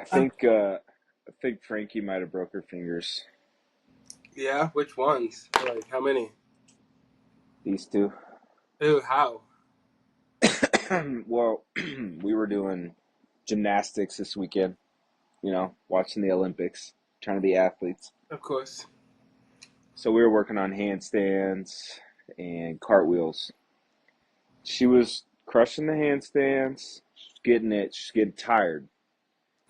I think Frankie might have broke her fingers. Yeah, which ones? Like how many? These two. Ew, how? Well, we were doing gymnastics this weekend. Watching the Olympics, trying to be athletes. Of course. So we were working on handstands and cartwheels. She was crushing the handstands, she's getting tired.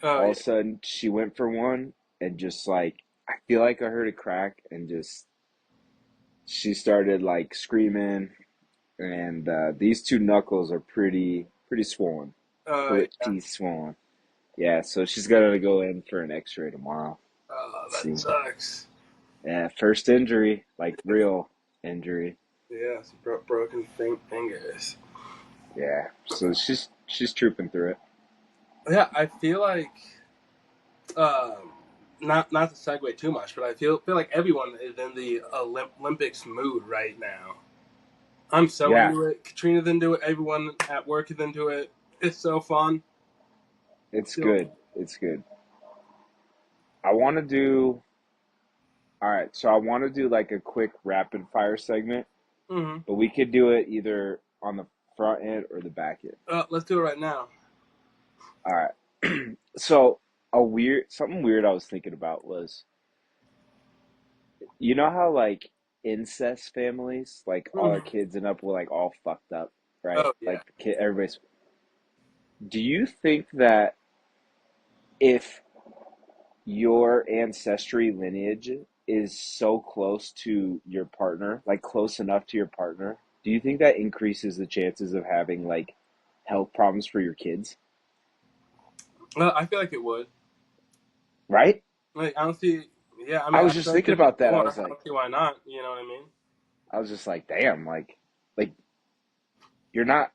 Oh All yeah. of a sudden, she went for one and just like, I feel like I heard it crack and just, she started like screaming. And these two knuckles are pretty swollen, Oh yeah. pretty swollen. Yeah, so she's got to go in for an X-ray tomorrow. Oh, Let's that see. sucks. Yeah, first injury, like real injury. Yeah, some broken fingers. Yeah, so she's trooping through it. Yeah, I feel like um, not to segue too much, but I feel like everyone is in the Olympics mood right now. I'm so Yeah, into it. Katrina's into it. Everyone at work is into it. It's so fun. it's Feel, good. It's good. I want to do. All right, so I want to do like a quick rapid fire segment, mm-hmm. but we could do it either on the front end or the back end. Let's do it right now. All right. So something weird I was thinking about was, you know how like incest families, like all their Mm. kids end up with like all fucked up, right? Oh yeah. Like the kid, everybody's. Do you think that if your ancestry lineage is so close to your partner, like close enough to your partner, do you think that increases the chances of having like health problems for your kids? I feel like it would. Right? Like I don't see. Yeah, I I mean, I was feel just like thinking if it's about that. born, I don't see why not. You know what I mean? I was just like, damn, like you're not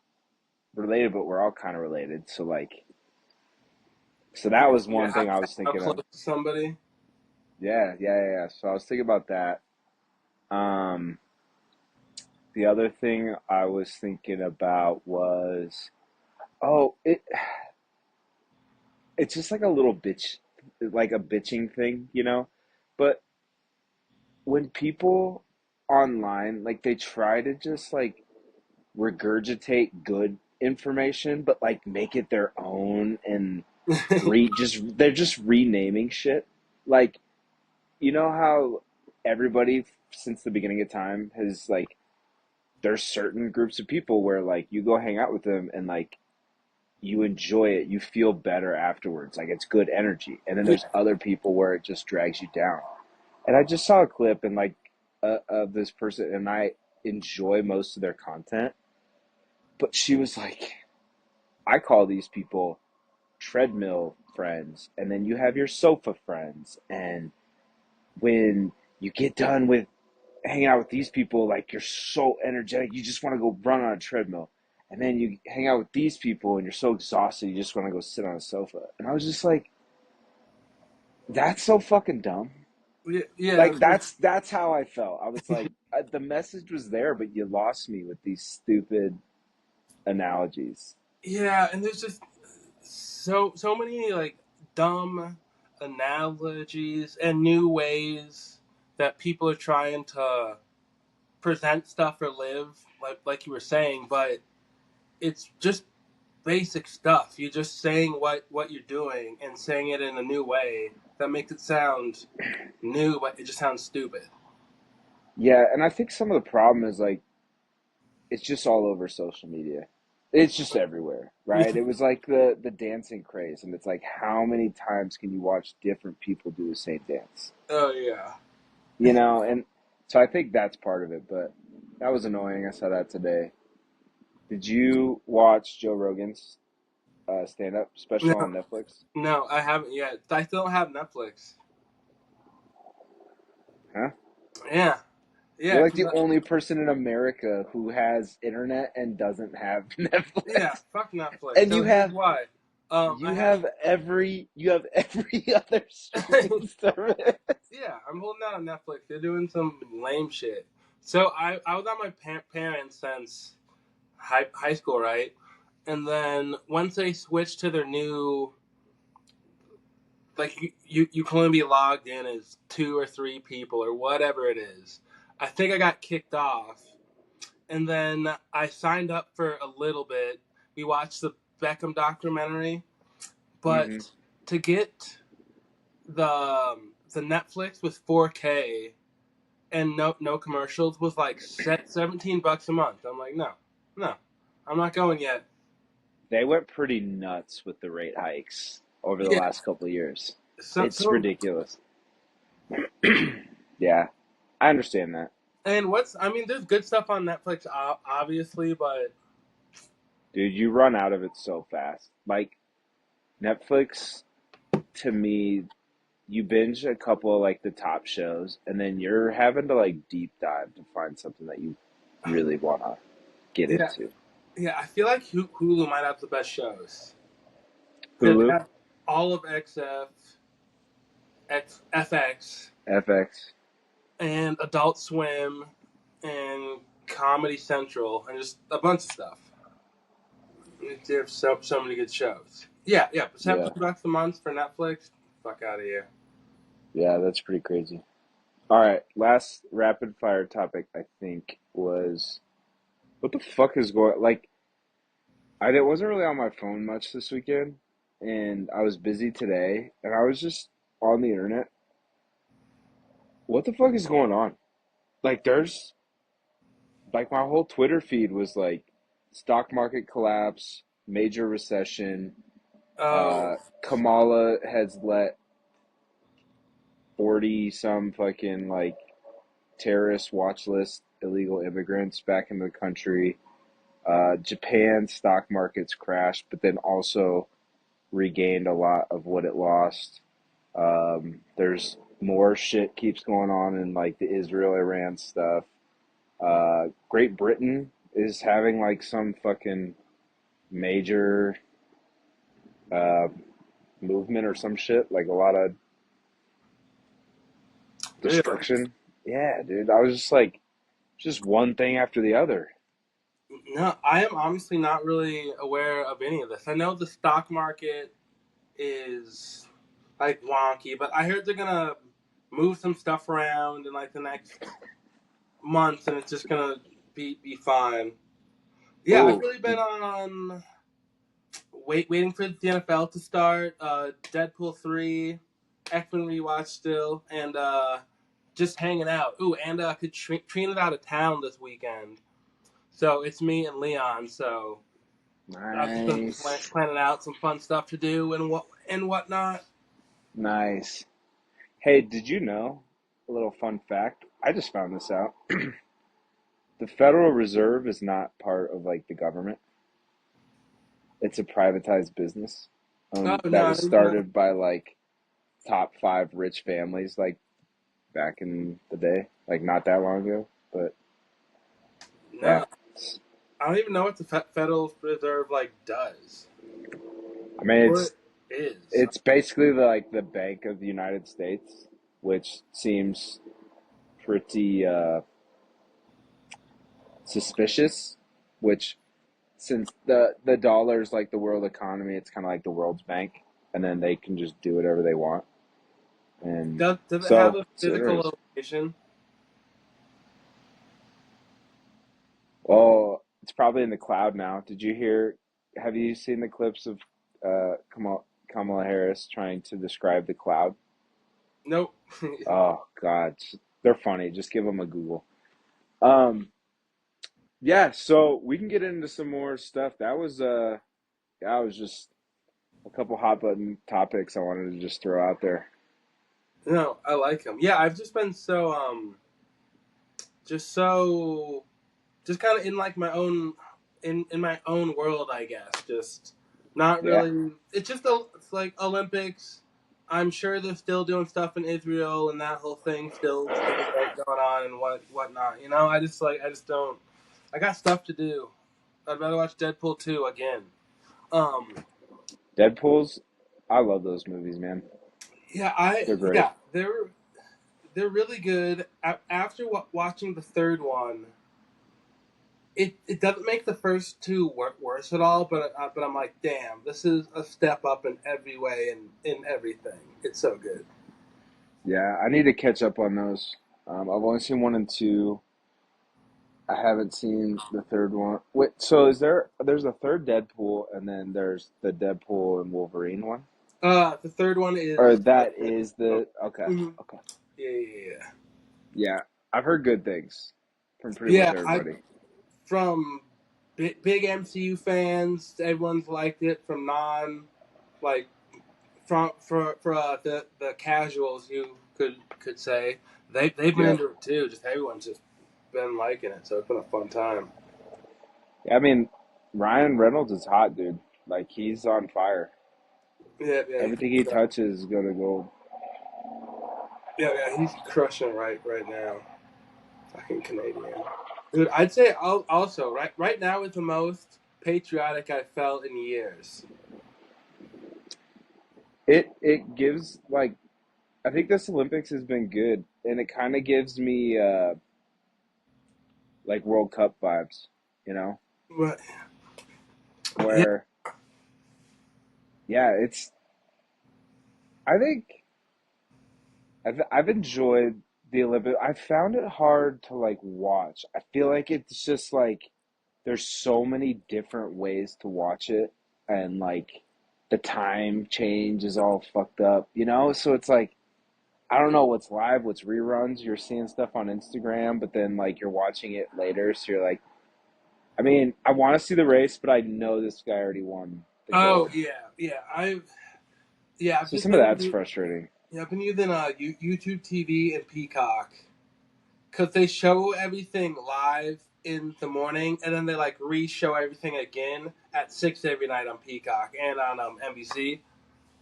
related, but we're all kind of related. So like, so that was Yeah, one thing I was how thinking close of. to somebody? Yeah. So I was thinking about that. Um, the other thing I was thinking about was, oh, it's just like a little bitch, like a bitching thing, you know? But when people online, like they try to just like regurgitate good information, but like make it their own and they're just renaming shit. Like, you know how everybody since the beginning of time has like, there's certain groups of people where like you go hang out with them and like you enjoy it, you feel better afterwards, like it's good energy. And then Yeah. there's other people where it just drags you down. And I just saw a clip and like of this person, and I enjoy most of their content, but she was like, I call these people treadmill friends, and then you have your sofa friends, and when you get done with hanging out with these people, like you're so energetic, you just want to go run on a treadmill. And then you hang out with these people and you're so exhausted, you just want to go sit on a sofa. And I was just like, that's so fucking dumb. Yeah, yeah, Like that's how I felt. I was like, the message was there, but you lost me with these stupid analogies. yeah, and there's just so many like dumb analogies and new ways that people are trying to present stuff or live, like you were saying, but it's just basic stuff. You're just saying what you're doing and saying it in a new way that makes it sound new, but it just sounds stupid. Yeah, and I think some of the problem is like it's just all over social media. It's just everywhere, Yeah. right? It was like the dancing craze, and it's like how many times can you watch different people do the same dance? Oh yeah. And so I think that's part of it, but that was annoying. I saw that today. Did you watch Joe Rogan's stand up special No, on Netflix? no, I haven't yet. I still don't have Netflix. Huh? Yeah, You're yeah, like the only person in America who has internet and doesn't have yeah. Netflix. Fuck Netflix. And So here's why. I have. you have every other streaming service. Yeah, I'm holding out on Netflix. They're doing some lame shit. So I was on my parents since high school, right? And then once they switched to their new like you can only be logged in as 2 or 3 people or whatever it is. I think I got kicked off, and then I signed up for a little bit. We watched the Beckham documentary, Mm-hmm. but to get the Netflix with 4K and no commercials was like $17 a month. I'm like, no, I'm not going yet. They went pretty nuts with the rate hikes over the Yeah, last couple of years. It's so ridiculous. Yeah, I understand that. and I mean, there's good stuff on Netflix, obviously, but Dude, you run out of it so fast. Like, Netflix, to me, you binge a couple of like the top shows, and then you're having to like deep dive to find something that you really want to get yeah, into. yeah, I feel like Hulu might have the best shows. They Hulu, have all of FX, FX. and Adult Swim, and Comedy Central, and just a bunch of stuff. They have so many good shows. Yeah, but Yeah, $17 a month for Netflix. Fuck out of here. yeah, that's pretty crazy. All right, last rapid fire topic I think was what the fuck is going like wasn't really on my phone much this weekend, and I was busy today, and I was just on the internet. What the fuck is going on? Like, there's like my whole Twitter feed was like stock market collapse, major recession. Oh, Kamala has let 40 some fucking like terrorist watch list illegal immigrants back in the country. Japan stock markets crashed, but then also regained a lot of what it lost. There's more shit keeps going on in like the Israel Iran stuff. Great Britain is having like some fucking major uh, movement or some shit, like a lot of really? destruction. Yeah, dude. I was just like, just one thing after the other. No, I am honestly not really aware of any of this. I know the stock market is like wonky, but I heard they're gonna move some stuff around in like the next month, and it's just gonna be fine. Yeah, I've Oh, really been on waiting for the NFL to start. Deadpool 3, X-Men rewatch still, and just hanging out. Ooh, and Katrina's out of town this weekend, so it's me and Leon. So I've just been nice, planning out some fun stuff to do and whatnot. nice. Hey, did you know a little fun fact? I just found this out. The Federal Reserve is not part of like the government. It's a privatized business. Oh That no, I was didn't know. started by like top five rich families, like back in the day, like not that long ago. But yeah, No, I don't even know what the Federal Reserve like does I mean or is. it's basically like the Bank of the United States, which seems pretty suspicious. Which since the dollar's like the world economy, it's kind of like the world's bank, and then they can just do whatever they want. And Does it have so a it's physical interesting. location? Well, it's probably in the cloud now. Did you hear? Have you seen the clips of Kamala Harris trying to describe the cloud? Nope. Oh God, they're funny. Just give them a Google. Um, yeah. So we can get into some more stuff. That was just a couple hot button topics I wanted to just throw out there. No, I like him. Yeah, I've just been just so just kind of in like my own in my own world, I guess. Just not Yeah. really. It's just it's like Olympics. I'm sure they're still doing stuff in Israel and that whole thing still going on and whatnot. You know, I just don't. I got stuff to do. I'd rather watch Deadpool 2 again. Um, Deadpool's. I love those movies, man. They're great. yeah, they're really good. After watching the third one, it doesn't make the first two worse at all, but I'm like, damn, this is a step up in every way and in everything. It's so good. Yeah, I need to catch up on those. I've only seen one and two. I haven't seen the third one. Wait, so there's a third Deadpool and then there's the Deadpool and Wolverine one? The third one Or is that is oh, the okay, mhm. okay. Yeah. Yeah, I've heard good things from pretty much Yeah, I everybody. from big MCU fans, everyone's liked it. From non like from for the casuals, you could say they've been Yep. into it too. Just everyone's just been liking it, so it's been a fun time. Yeah, I mean, Ryan Reynolds is hot, dude. Like he's on fire. Yeah, Everything he touches is gonna go. he's crushing right now. Fucking Canadian, dude. I'd say also right now is the most patriotic I felt in years. It gives like I think this Olympics has been good, and it kind of gives me like World Cup vibes, you know, But yeah, where yeah, it's I think I've enjoyed the Olympics. I found it hard to like watch. I feel like it's just like there's so many different ways to watch it, and like the time change is all fucked up, you know? So it's like I don't know what's live, what's reruns. You're seeing stuff on Instagram, but then like you're watching it later, so you're like, I mean, I want to see the race, but I know this guy already won the oh gold. I've So just some of been that's frustrating. I've been using YouTube TV and Peacock because they show everything live in the morning and then they like re-show everything again at 6 every night on Peacock and on NBC.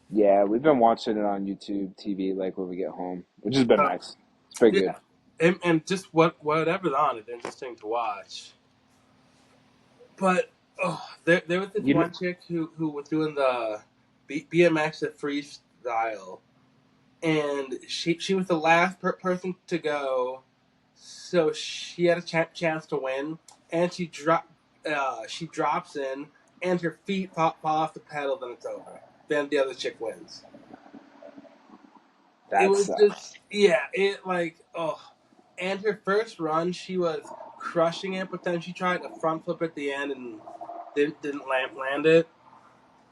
Yeah, we've been watching it on YouTube TV like when we get home, which has been Uh, nice. It's been good. yeah, and just whatever's on is interesting to watch. But there was this You know, one chick who was doing the BMX at freestyle, and she was the last person to go, so she had a chance to win, and she drops in, and her feet fall off the pedal, then it's over. Then the other chick wins. It that was sucks. just it like and her first run she was crushing it, but then she tried a front flip at the end and didn't land it.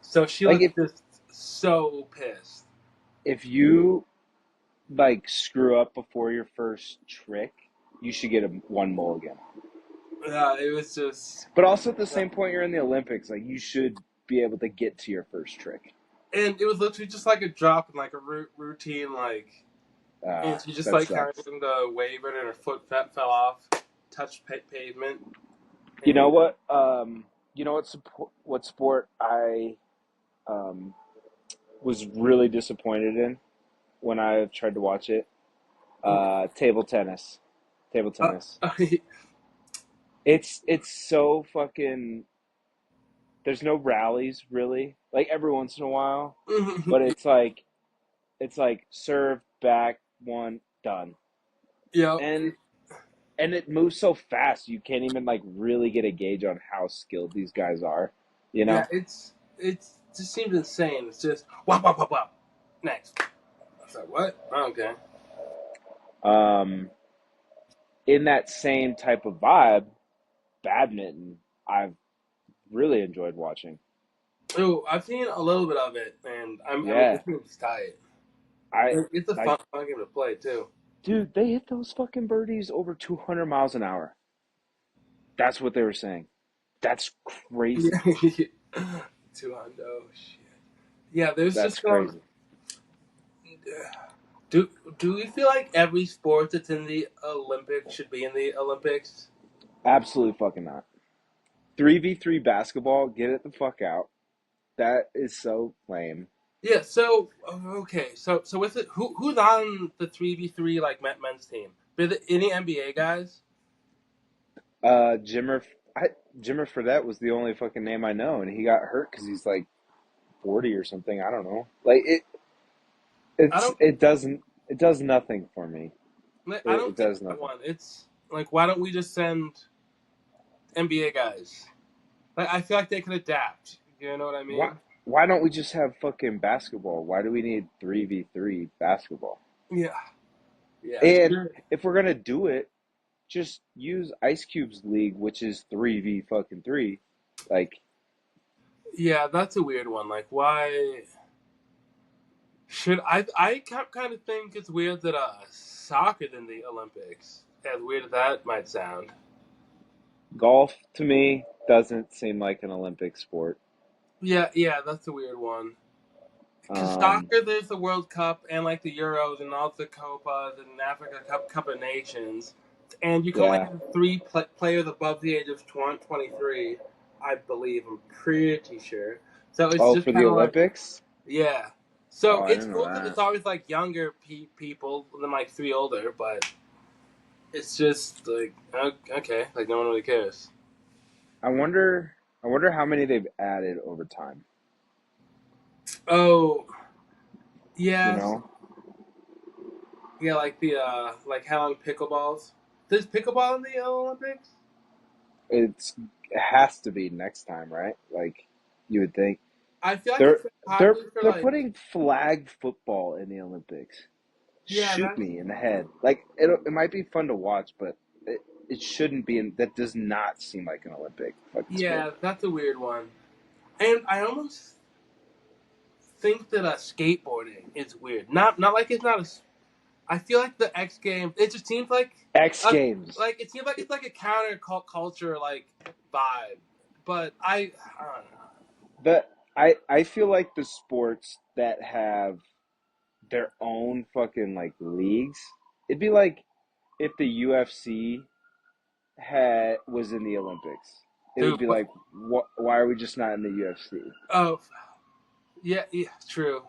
So she Like was just so pissed. if you like screw up before your first trick, you should get a one mulligan. It was just But also at the same point, you're in the Olympics. Like you should be able to get to your first trick. and it was literally just like a drop and like a routine like, and she just That like kind of sucks. doing the wave it and her foot fell off, touched pavement, You know and what? You know what sport I um, was really disappointed in when I tried to watch it? Table tennis. Table uh, tennis. It's so fucking. There's no rallies really. Like every once in a while, but it's like serve back one done, yeah, and it moves so fast you can't even like really get a gauge on how skilled these guys are. You yeah, know. it's just seems insane. It's just wow, wow, wow, wow. Next, I was like, what? Okay. Um, in that same type of vibe, badminton, I've really enjoyed watching. Oh, I've seen a little bit of it, and I mean, Yeah, it seems tight. I It's a like, fun game to play too. dude, they hit those fucking birdies over 200 miles an hour. That's what they were saying. That's Yeah. crazy. 200. Oh shit. Yeah, there's That's just crazy. Do do you feel like every sport that's in the Olympics should be in the Olympics? Absolutely fucking not. 3v3 basketball, get it the fuck out. That is so lame. Yeah. So okay. So with it, who's on the 3v3 like men's team? Any NBA guys? Jimmer, I, Jimmer Fredette was the only fucking name I know, and he got hurt because he's like 40 or something. I don't know. Like I don't. it does nothing for me. I It don't get does that nothing. one. It's like, why don't we just send NBA guys. Like I feel like they could adapt. You know what I Why mean? why don't we just have fucking basketball? Why do we need 3v3 basketball? Yeah, yeah, And sure. if we're gonna do it, just use Ice Cube's league, which is 3v fucking 3. Like, Yeah, that's a weird one. Like, why should I? I kind of think it's weird that soccer's in the Olympics. As weird as that might sound. golf to me doesn't seem like an Olympic sport. Yeah, yeah, that's a weird one. Because Um, soccer, there's the World Cup and like the Euros and all the Copas and Africa Cup of Nations, and you can only yeah. have three players above the age of 23, I believe. I'm pretty sure. So it's Oh, just for the kind of like, Olympics? yeah. Oh, So I it's didn't know cool that it's that. always like younger people than like three older, but it's just like okay, like no one really cares. I wonder. I wonder how many they've added over time. Oh You yes, know, yeah, like the like how long pickleballs. Does pickleball in the Olympics? it has to be next time, right? Like, you would think I feel like they're it's popular for they're like putting flag football in the Olympics. yeah, Shoot that's me in the head. Like, it might be fun to watch, but it shouldn't be. That does not seem like an Olympic fucking sport. yeah, that's a weird one. And I almost think that skateboarding is weird. Not like it's not a. I feel like the X Games. It just seems X uh, Games. like it seems like it's like a counter culture like vibe. But I don't know. The I feel like the sports that have their own fucking like leagues. It'd be like if the UFC had was in the Olympics. It would Dude, be like, why are we just not in the UFC? oh yeah, yeah, true.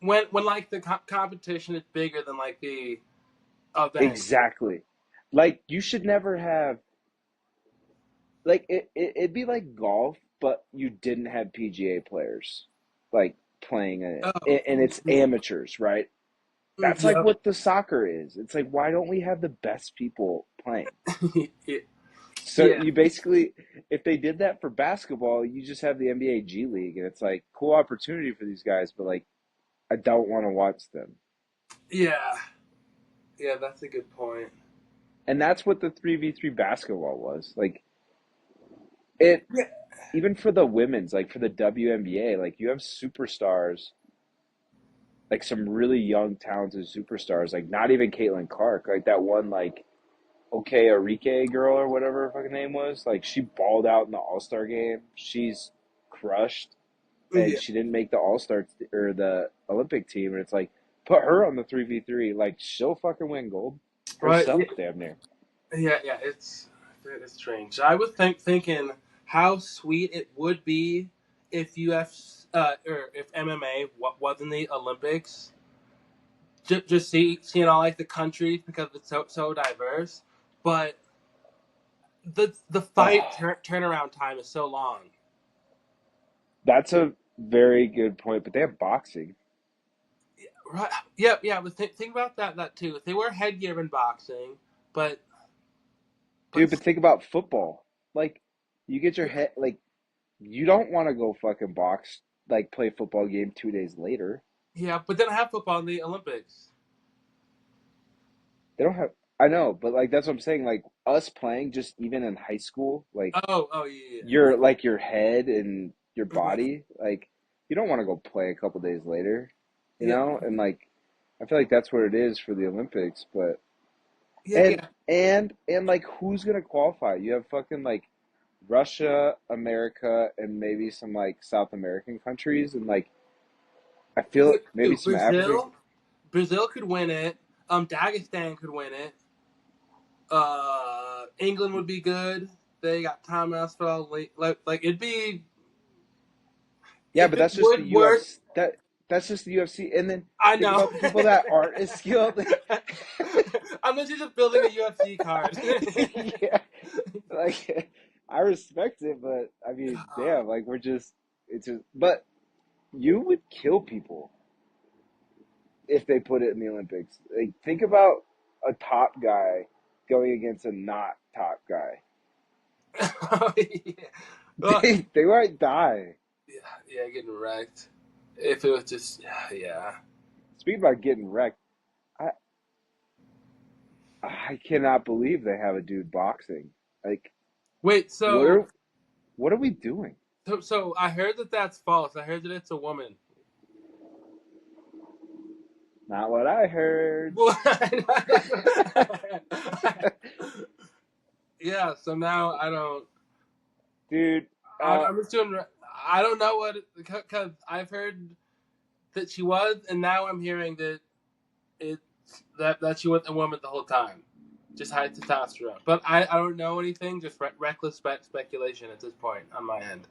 When like the competition is bigger than like the event. Exactly. Like, you should never have like it'd be like golf, but you didn't have PGA players like playing in Oh, it, and it's amateurs, right? That's like yep. what the soccer is. It's like, why don't we have the best people playing? So Yeah, you basically, if they did that for basketball, you just have the NBA G League, and it's like cool opportunity for these guys, but like I don't want to watch them. yeah, yeah. That's a good point. And that's what the 3v3 basketball was. Like, it Yeah, even for the women's, like for the WNBA, like you have superstars, like some really young talented superstars, like not even Caitlin Clark, like that one like okay Arike girl or whatever her fucking name was. Like, she balled out in the All-Star game. She's crushed, and yeah. she didn't make the All-Star or the Olympic team, and it's like, put her on the 3v3, like she'll fucking win gold Right. herself damn near. Yeah, yeah. It's strange. I was thinking how sweet it would be if or if MMA was in the Olympics. Just seeing all like the countries because it's so diverse, but the fight Oh, turnaround time is so long. that's a very good point, but they have boxing. Right. Yeah, yeah. But think about that too. They wear headgear in boxing, but Dude, but but think about football. Like, you get your head, like, you don't want to go fucking box, like play a football game 2 days later. yeah. But then I have football in the Olympics. They don't have. I know, but like that's what I'm saying. Like, us playing, just even in high school, like Oh yeah, your head and your yeah. body, like you don't want to go play a couple days later, you Yeah, know. And like, I feel like that's what it is for the Olympics. But yeah, and yeah. and like, who's gonna qualify? You have fucking like Russia, America, and maybe some like South American countries, and like I feel maybe Dude, some African. Brazil could win it. Dagestan could win it. England would be good. They got Tom Asphalt. Like it'd be Yeah, if but it that's just the would work. UFC. That's just the UFC. And then I think know. about the people that aren't as skilled. I'm literally just building a UFC card. Yeah, like I respect it, but I mean, damn, like we're just it's just. But you would kill people if they put it in the Olympics. Like, think about a top guy going against a not top guy. Oh, yeah. Well, They might die. yeah, yeah, getting wrecked. If it was just, yeah, yeah. Speaking about getting wrecked, I I cannot believe they have a dude boxing. Like, Wait, what so, are what are we doing? so I heard that that's false. I heard that it's a woman. Not what I heard. Well, yeah. So now I don't. Dude, I'm just doing. I don't know what because I've heard that she was, and now I'm hearing that it that she was a woman the whole time, just high testosterone. But I don't know anything. Just reckless speculation at this point on my end.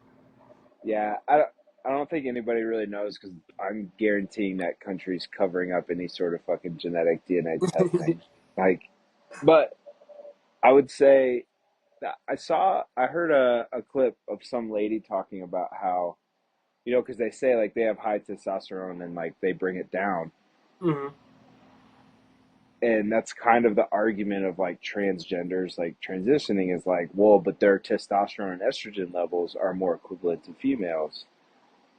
yeah, I don't think anybody really knows because I'm guaranteeing that country's covering up any sort of fucking genetic DNA testing. Like, but I would say that I heard a clip of some lady talking about how, because they say like they have high testosterone and like they bring it down. Hmm. And that's kind of the argument of like transgenders, like transitioning is like, well, but their testosterone and estrogen levels are more equivalent to females.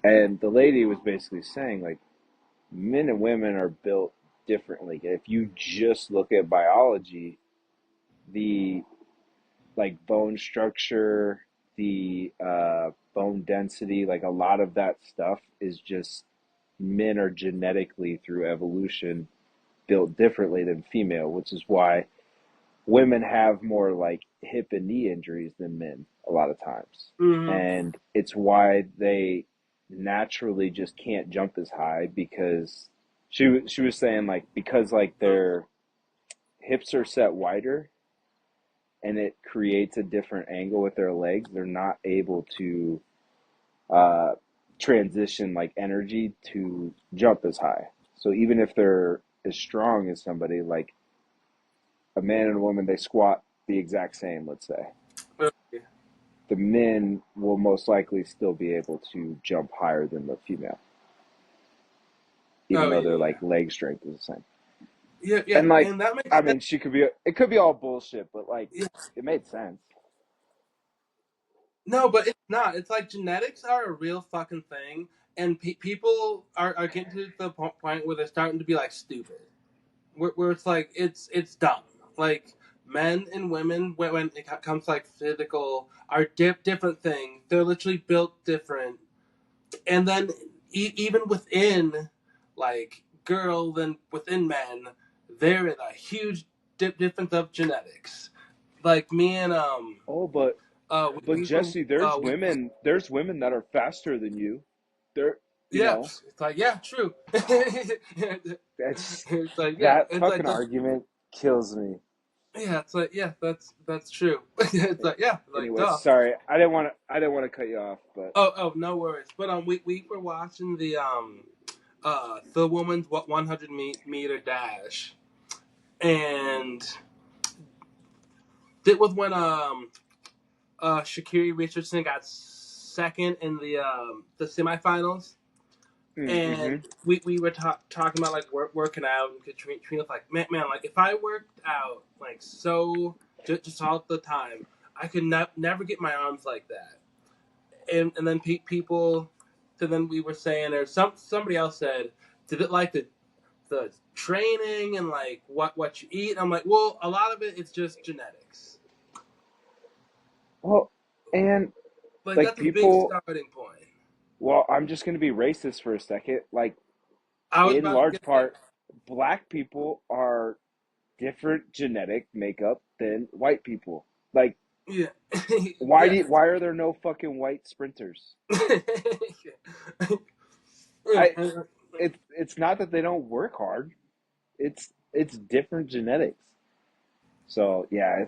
And the lady was basically saying like men and women are built differently. If you just look at biology, the like bone structure, the bone density, like a lot of that stuff is just men are genetically through evolution built differently than female, which is why women have more like hip and knee injuries than men a lot of times. Hmm. And it's why they naturally just can't jump as high because she was saying like because like their hips are set wider and it creates a different angle with their legs, they're not able to uh, transition like energy to jump as high. So even if they're as strong as somebody, like a man and a woman, they squat the exact same, let's say. The men will most likely still be able to jump higher than the female, even Oh though their yeah, like leg strength is the same. yeah, yeah, And like, and that makes I sense. mean, it could be all bullshit, but like, Yeah. it made sense. No, but it's not. It's like genetics are a real fucking thing, and people are getting to the point where they're starting to be like stupid. Where it's like it's dumb. Like men and women when it comes to like physical are different things. They're literally built different, and then even within like girls and within men, there is a huge difference of genetics. Like me and Oh, but we were Jesse, there's women that are faster than you. They're, you yeah, know, it's like yeah, true. that's It's like yeah, that it's like fucking argument kills me. yeah, it's like yeah, that's true. It's like yeah, like Anyway, duh. sorry, I didn't want to cut you off, but Oh, no worries. But we were watching the woman's 100 meter dash, and it was when Shakiri Richardson got second in the semifinals, and mm-hmm. we were talking about like working out, and Katrina's like man, like if I worked out like so just all the time, I could never get my arms like that. And then people, so then we were saying, or somebody else said, did it like the training and like what you eat? I'm like, well, a lot of it is just genetics. Well, and Like like that's a big people, starting point. well, I'm just going to be racist for a second. Like, I was in about to large get there. part, black people are different genetic makeup than white people. Like, Yeah, yeah. why are there no fucking white sprinters? Yeah. I it's not that they don't work hard. It's different genetics. So yeah,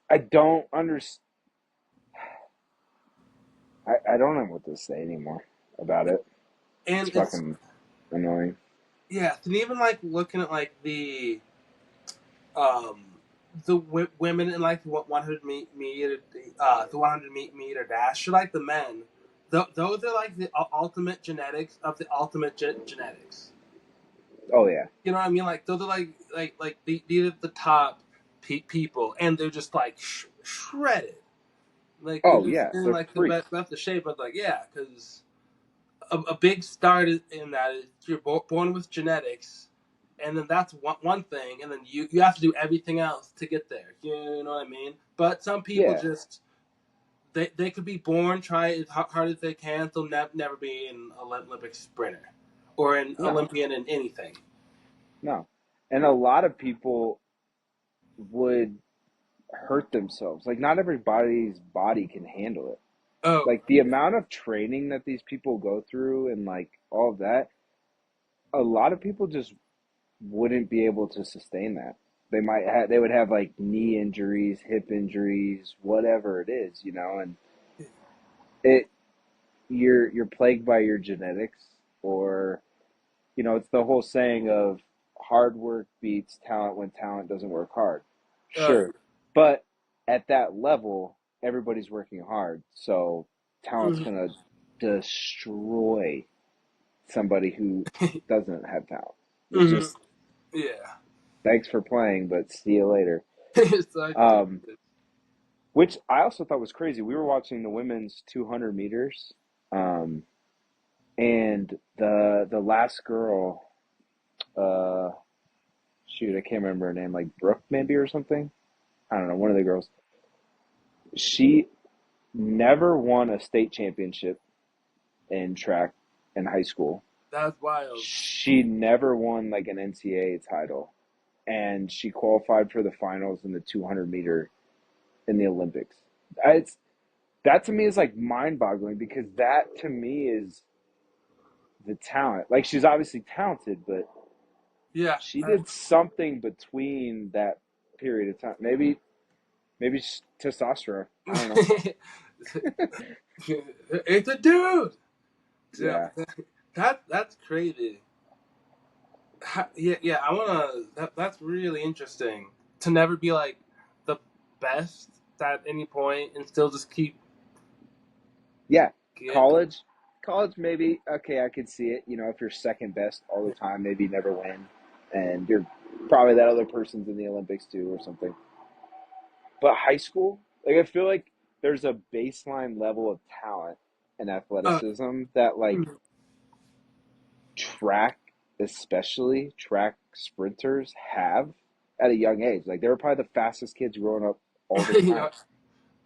I don't understand. I don't know what to say anymore about it. It's And it's fucking annoying. yeah, and even like looking at like um the women in like what 100 meter the 100 meter dash, like the men, those are like the ultimate genetics of the ultimate genetics. Oh yeah. You know what I mean? Like those are like these are the top. people, and they're just like shredded. Like they're Oh just yeah, in they're like the freaks. best of shape. But like, yeah, because a big start in that is you're born with genetics, and then that's one thing, and then you have to do everything else to get there. You know what I mean? But some people Yeah, just they could be born, try as hard as they can, they'll never be an Olympic sprinter or an no, Olympian in anything. no, and a lot of people would hurt themselves. Like not everybody's body can handle it. Oh, Like the amount of training that these people go through and like all of that, a lot of people just wouldn't be able to sustain that. They would have like knee injuries, hip injuries, whatever it is, and it you're plagued by your genetics, or it's the whole saying of hard work beats talent when talent doesn't work hard. uh, Sure. But at that level, everybody's working hard. So talent's mhm. going to destroy somebody who doesn't have talent. It's Mhm. just Yeah. thanks for playing, but see you later. So I do. Um, which I also thought was crazy. We were watching the women's 200 meters, um, and the last girl, uh, shoot, I can't remember her name, like Brooke maybe or something. I don't know, one of the girls. She never won a state championship in track in high school. That's wild. She never won like an NCAA title, and she qualified for the finals in the 200-meter in the Olympics. It's that to me is like mind-boggling because that to me is the talent. Like she's obviously talented, but Yeah. she did something between that period of time. Maybe testosterone. I don't know. It's a dude. Yeah, Yeah, that's crazy. Yeah, yeah. I wanna. That's really interesting to never be like the best at any point and still just keep yeah. get. College, maybe okay. I could see it. If you're second best all the time, maybe you never win, and you're probably that other person's in the Olympics too or something. But high school, like I feel like there's a baseline level of talent and Uh, athleticism that like track, especially track sprinters, have at a young age. Like they were probably the fastest kids growing up all the you time. know,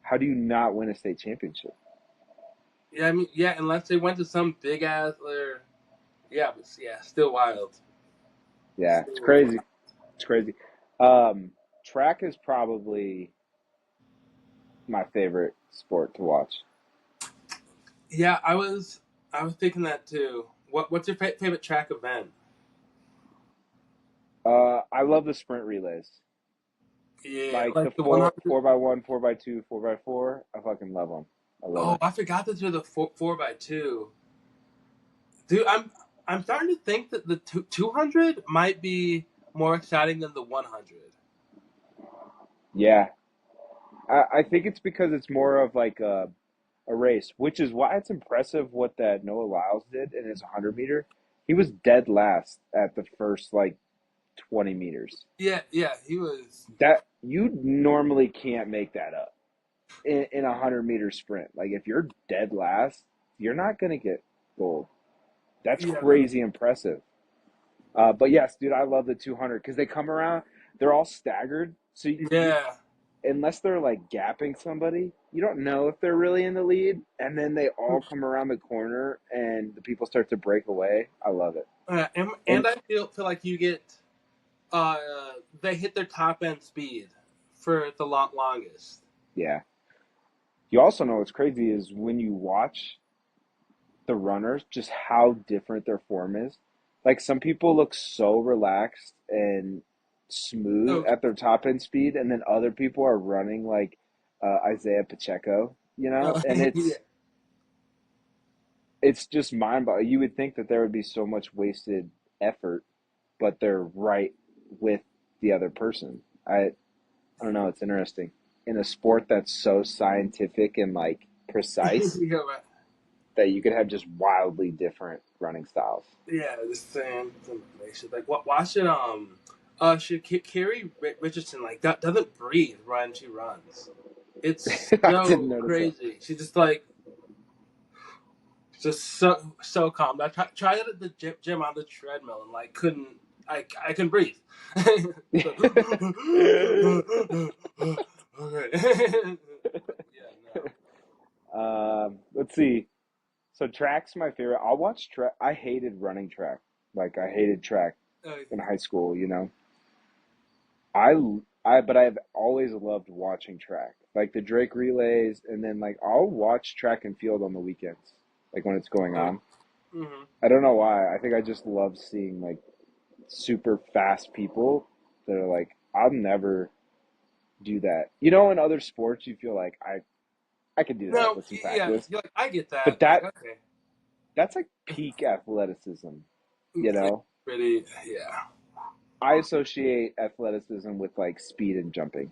How do you not win a state championship? yeah. I mean, yeah. Unless they went to some big ass or yeah, but yeah, still wild. Yeah, it's Still wild. crazy. It's crazy. Um, Track is probably my favorite sport to watch. Yeah, I was thinking that too. What's your favorite track event? I love the sprint relays, Yeah, like the like the 100. four by one, 4x2, 4x4. I fucking love them. I love Oh, them. I forgot that you're the four by two. Dude, I'm starting to think that the 200 might be more exciting than the 100. Yeah, I think it's because it's more of like a race, which is why it's impressive what that Noah Lyles did in his 100-meter. He was dead last at the first like 20 meters. Yeah, yeah, he was. That you normally can't make that up in a 100-meter sprint. Like if you're dead last, you're not gonna get gold. That's Yeah, no, crazy impressive. But yes, dude, I love the 200 because they come around. They're all staggered, so you yeah, unless they're like gapping somebody, you don't know if they're really in the lead. And then they all come around the corner and the people start to break away. I love it. and And I feel like you get uh they hit their top end speed for the longest. yeah, you also know what's crazy is when you watch the runners, just how different their form is. Like some people look so relaxed and smooth Oh, at their top end speed, and then other people are running like Isaiah Pacheco, and yeah, it's just mind boggling. You would think that there would be so much wasted effort, but they're right with the other person. I don't know. It's interesting in a sport that's so scientific and like precise yeah, right. that you could have just wildly different running styles. Yeah, the same information. Like watching Carrie Richardson like doesn't breathe when she runs. It's I didn't so notice that. crazy. She just like just so calm. I tried it at the gym on the treadmill and like couldn't I couldn't breathe. So, okay. Yeah, no. Let's see. So track's my favorite. I'll watch track. I hated running track. Like I hated track in high school. I but I've always loved watching track, like the Drake relays, and then like I'll watch track and field on the weekends, like when it's going on. Mm-hmm. I don't know why. I think I just love seeing like super fast people that are like, I'll never do that. In other sports, you feel like I could do that No, with some yeah, practice, you're like I get but that. Like okay, that's like peak athleticism. You it's know, pretty. Yeah. I associate athleticism with like speed and jumping.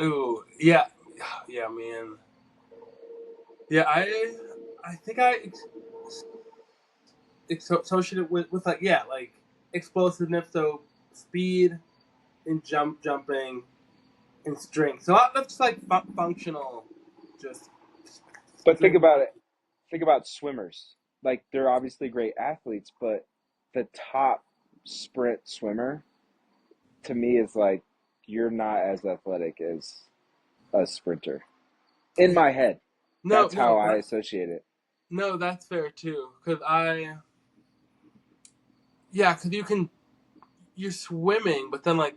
Ooh, yeah, yeah, man. Yeah, I think associated with like yeah, like explosiveness, so speed and jumping and strength. So that's just like functional, just But think strength. about it. Think about swimmers. Like they're obviously great athletes, but the top sprint swimmer to me is like you're not as athletic as a sprinter. In my head, No, that's how no, I that, associate it. no, that's fair too. Cause yeah, cause you're swimming, but then like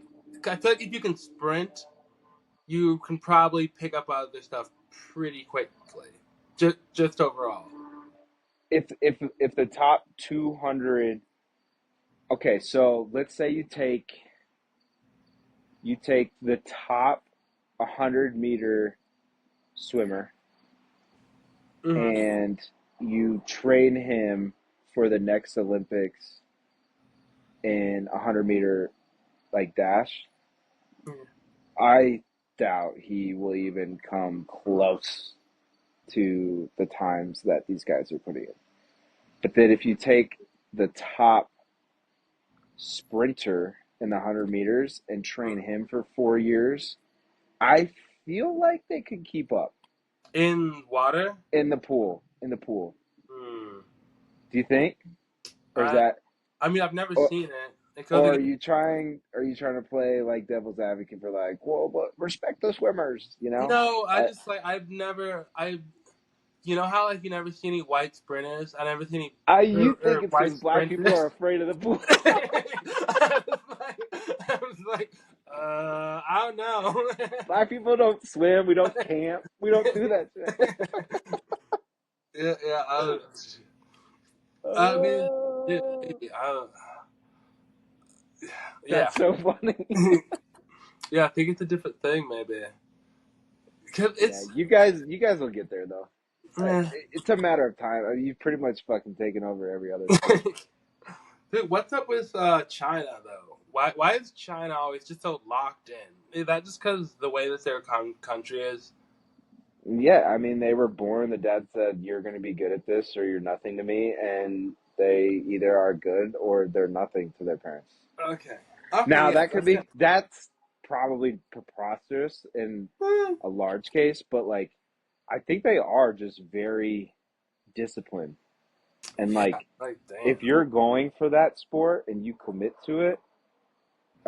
I feel like if you can sprint, you can probably pick up other stuff pretty quickly. Just overall. If the top 200, okay, so let's say you take the top 100-meter swimmer Mm-hmm. and you train him for the next Olympics in 100-meter like dash. I doubt he will even come close to the times that these guys are putting in. But then if you take the top sprinter in the 100 meters and train him for 4 years, I feel like they could keep up In water? in the pool. In the pool, Hmm. do you think, or is I that, I mean I've never or, seen it. Because or are you trying to play like devil's advocate for like, well, but respect the swimmers, no, I I, just like I've never I you know how like you never see any white sprinters? I never seen any you think or it's because white black people are sprinters. afraid of the pool? I was like, I don't know. Black people don't swim. We don't camp. We don't do that shit. Yeah, yeah. I mean, yeah, Oh, maybe. Yeah, that's so funny. yeah. I think it's a different thing, maybe. Cause Yeah, it's, you guys will get there though. eh. It's a matter of time. I mean, you've pretty much fucking taken over every other sport. Dude, what's up with China though? Why is China always just so locked in? Is that just because the way that their country is? Yeah, I mean, they were born. The dad said, "You're going to be good at this, or you're nothing to me," and they either are good or they're nothing to their parents. Okay. Okay. Now Yeah. that could be that's probably preposterous in a large case, but like I think they are just very disciplined. And Yeah. like Like damn. if you're going for that sport and you commit to it,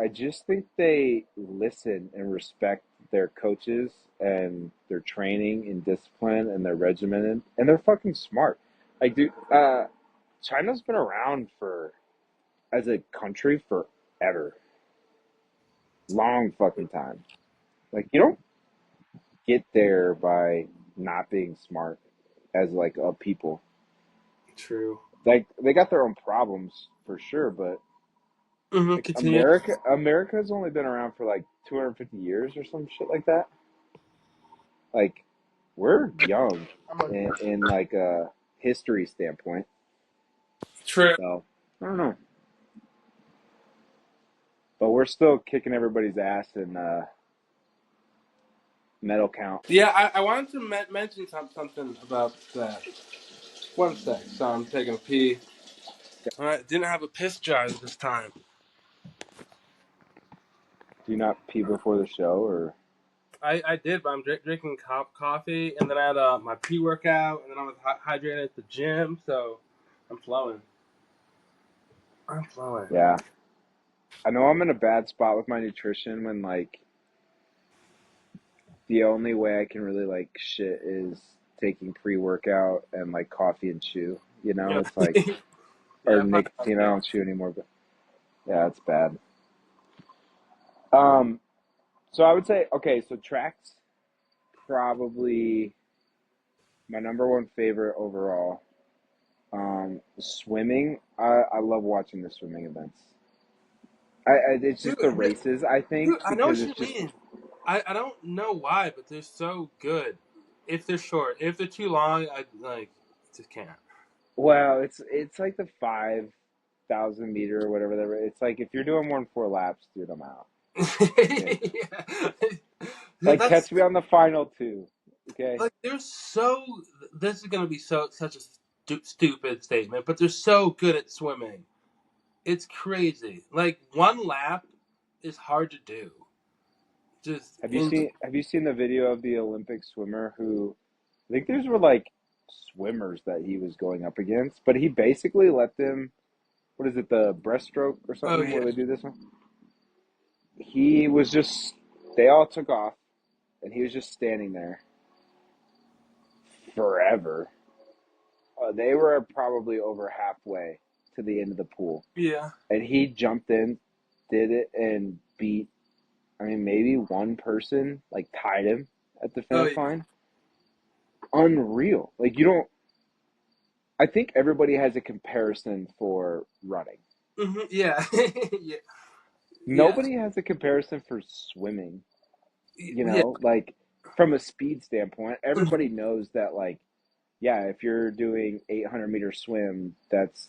I just think they listen and respect their coaches and their training and discipline and their regimen and they're fucking smart. Like dude, China's been around for as a country forever. Long fucking time. Like you don't get there by not being smart as like a people. True. Like they got their own problems for sure, but Mm-hmm. like Continue. America's only been around for like 250 years or some shit like that. Like we're young in like a history standpoint. True. So I don't know, but we're still kicking everybody's ass in medal count. Yeah, I wanted to mention something about that. One sec. So I'm taking a pee. All right. Didn't have a piss jar this time. Do you not pee before the show, or? I did, but I'm drinking coffee, and then I had my pre-workout, and then I was hydrated at the gym, so I'm flowing. I'm flowing. Yeah, I know I'm in a bad spot with my nutrition when like the only way I can really like shit is taking pre-workout and like coffee and chew. You know, Yeah, it's like or yeah, I find that nicotine. I too. don't chew anymore, but yeah, it's bad. Um, so I would say okay. So track's probably my number one favorite overall. Swimming, I love watching the swimming events. It's Dude, just the races, I think, I know because what it's you just mean. I don't know why, but they're so good. If they're short, if they're too long, I like just can't. well, it's like the 5,000 meter or whatever. It's like if you're doing more than 4 laps, dude, I'm out. Okay, Yeah. like That's catch me on the final two. Okay, like they're so. This is gonna be such a stupid statement, but they're so good at swimming. It's crazy. Like one lap is hard to do. Just in. have you seen the video of the Olympic swimmer who I think these were like swimmers that he was going up against, but he basically let them. What is it, the breaststroke or Oh something where yeah, they do this one? He was just. They all took off, and he was just standing there forever. They were probably over halfway to the end of the pool, yeah. and he jumped in, did it, and beat. I mean, maybe one person like tied him at the Oh finish yeah. line. Unreal. Like you don't. I think everybody has a comparison for running. Yeah. Yeah. Yeah. Nobody has a comparison for swimming. You Yeah. know, like from a speed standpoint, everybody knows that like yeah, if you're doing 800-meter swim, that's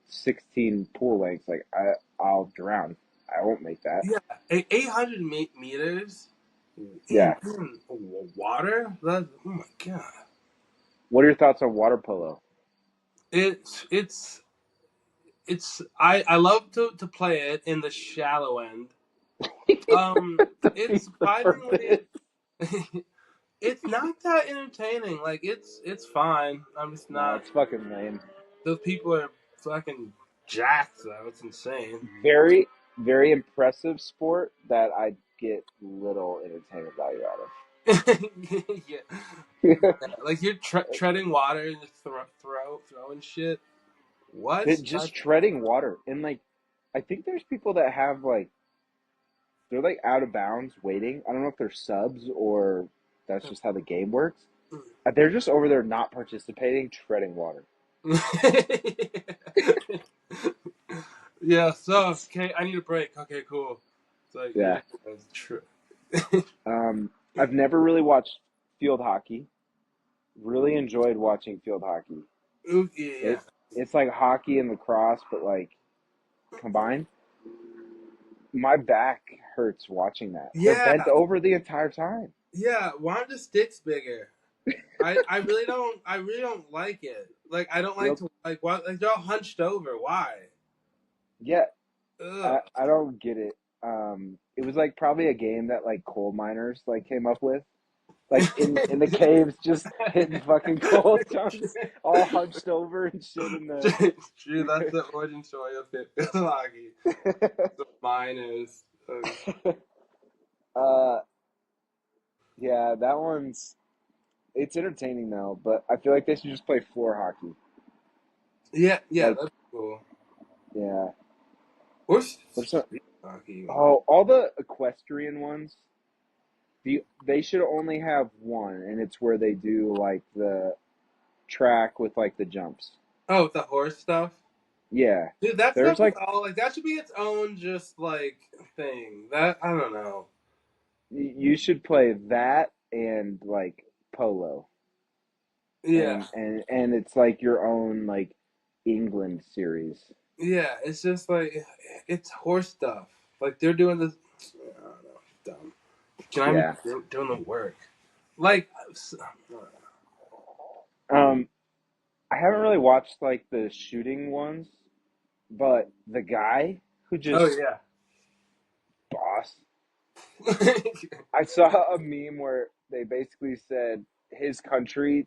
16 pool lengths. Like I'll drown. I won't make that. Yeah. 800 meters Yeah. in water. That, oh my god. What are your thoughts on water polo? It's I love to play it in the shallow end. It's Defeats the surprisingly purpose. it's not that entertaining. Like it's fine. I'm just No, not. it's fucking lame. Those people are fucking jacked though. It's insane. Very, very impressive sport that I get little entertainment value out Yeah, of. like you're treading water and just throwing shit. What? Just treading water. And like, I think there's people that have like, they're like out of bounds waiting. I don't know if they're subs or that's just how the game works. They're just over there not participating, treading water. Yeah. So It's, okay, I need a break. Okay, cool. It's like yeah, yeah. that's true. I've never really watched field hockey. Really enjoyed watching field hockey. Ooh, yeah. It it's like hockey and lacrosse, but like combined. My back hurts watching that. They're Yeah, bent over the entire time. yeah. Why aren't the sticks bigger? I really don't like it. Like I don't like Real, to like what like they're all hunched over. Why? yeah, Ugh. I don't get it. It was like probably a game that like coal miners like came up with, like in the caves, just hitting fucking coal chunks, all hunched over and shit in the. True, that's the origin story of Hockey. The miners. uh, yeah, that one's it's entertaining though, but I feel like they should just play floor hockey. Yeah, yeah, Like, that's cool. yeah, Or what's up? street hockey. Oh, all the equestrian ones. They should only have one, and it's where they do like the track with like the jumps. Oh, with the horse stuff. Yeah, Dude, that there's stuff is like all like that should be its own just like thing. That I don't know. you should play that and like polo, Yeah, and it's like your own like England series. yeah. It's just like it's horse stuff. Like they're doing this. I don't know. Dumb. Can I be Yeah. doing the work? Like, Um, I haven't really watched like the shooting ones, but the guy who oh just yeah, boss. I saw a meme where they basically said his country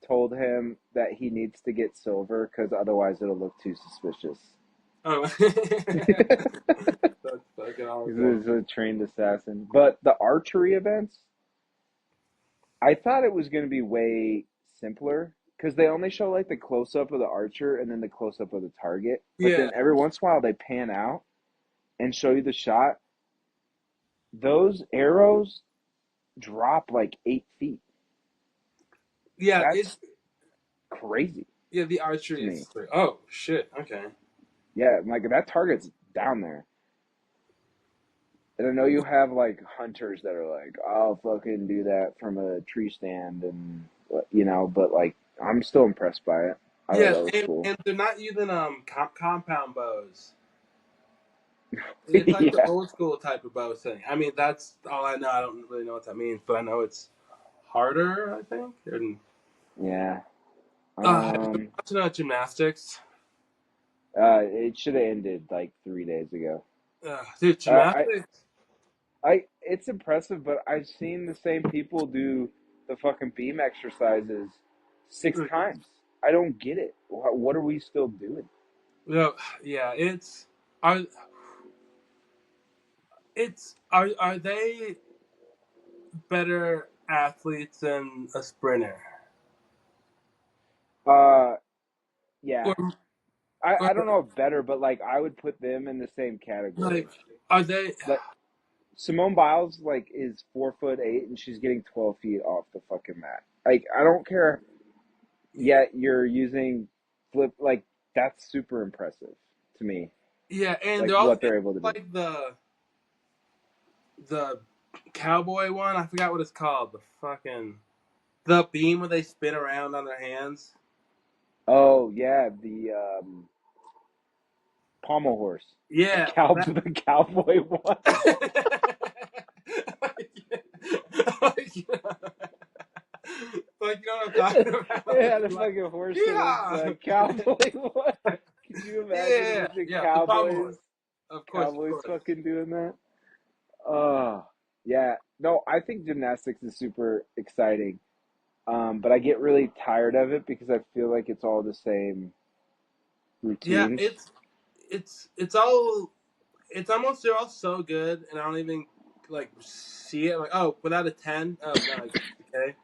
told him that he needs to get silver because otherwise it'll look too suspicious. Oh, that's fucking awesome. He's a trained assassin. But the archery events, I thought it was going to be way simpler because they only show like the close up of the archer and then the close up of the target. But Yeah, then every once in a while they pan out and show you the shot. Those arrows drop like 8 feet. yeah, That's crazy yeah. The to archery me. is like, oh shit. Okay. Yeah, like that target's down there. And I know you have like hunters that are like, I'll fucking do that from a tree stand and but like I'm still impressed by it. I thought Yeah, that was cool. and they're not using compound bows. It's like the Yeah, old school type of bow thing. I mean, that's all I know. I don't really know what that means, but I know it's harder. I think. And yeah. have you been Um, watching gymnastics? it should have ended like 3 days ago. Dude, Uh, I, gymnastics. it's impressive, but I've seen the same people do the fucking beam exercises six Like, times. I don't get it. What are we still doing? no, yeah, are are they better athletes than a sprinter? Uh, yeah. Or or I don't know if better, but like I would put them in the same like category. are they? Like Simone Biles, like is 4'8" and she's getting 12 feet off the fucking mat. Like I don't care. Yeah, Yet you're using flip. Like that's super impressive to me. yeah, and Like they're all what they're able to do. like the cowboy one. I forgot what it's called. The beam where they spin around on their hands. Oh yeah, the pommel horse, the Yeah, that. the cowboy one. like, like, you know, like, you know what I'm talking about? Yeah, the Like, fucking horse and yeah, the cowboy one. Can you imagine a yeah, bunch of yeah. The palm horse. Of cowboys course. fucking doing that? Oh, yeah. No, I think gymnastics is super exciting. But I get really tired of it because I feel like it's all the same Yeah, routines. it's all it's almost they're all so good, and I don't even like see it. Like, oh, without a 10, oh no, okay.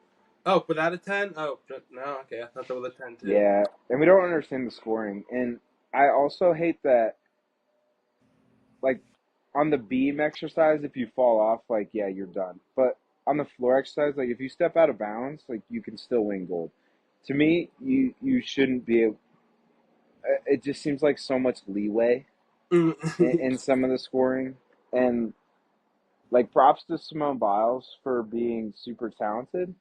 Oh, without a 10, oh no, okay, I thought that was a 10 too. Yeah, and we don't understand the scoring. And I also hate that, like, on the beam exercise, if you fall off, like, yeah, you're done. But on the floor exercise, like, if you step out of bounds, like, you can still win gold. To me, you shouldn't be. It just seems like so much leeway Mm. in some of the scoring, and like, props to Simone Biles for being super talented.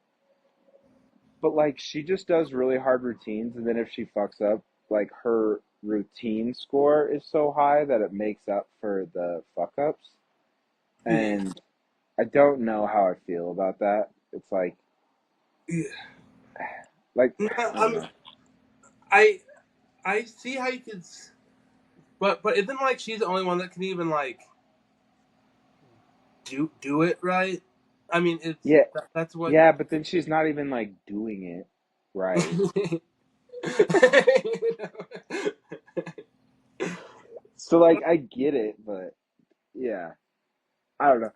But like she just does really hard routines, and then if she fucks up, like her routine score is so high that it makes up for the fuck ups. Yeah. And I don't know how I feel about that. It's Yeah. like No, I don't know. I I see how you could, but isn't like she's the only one that can even like do it right? I mean, Yeah, that's what. yeah, but then she's not even like doing it right. So like I get it, but yeah, I don't know.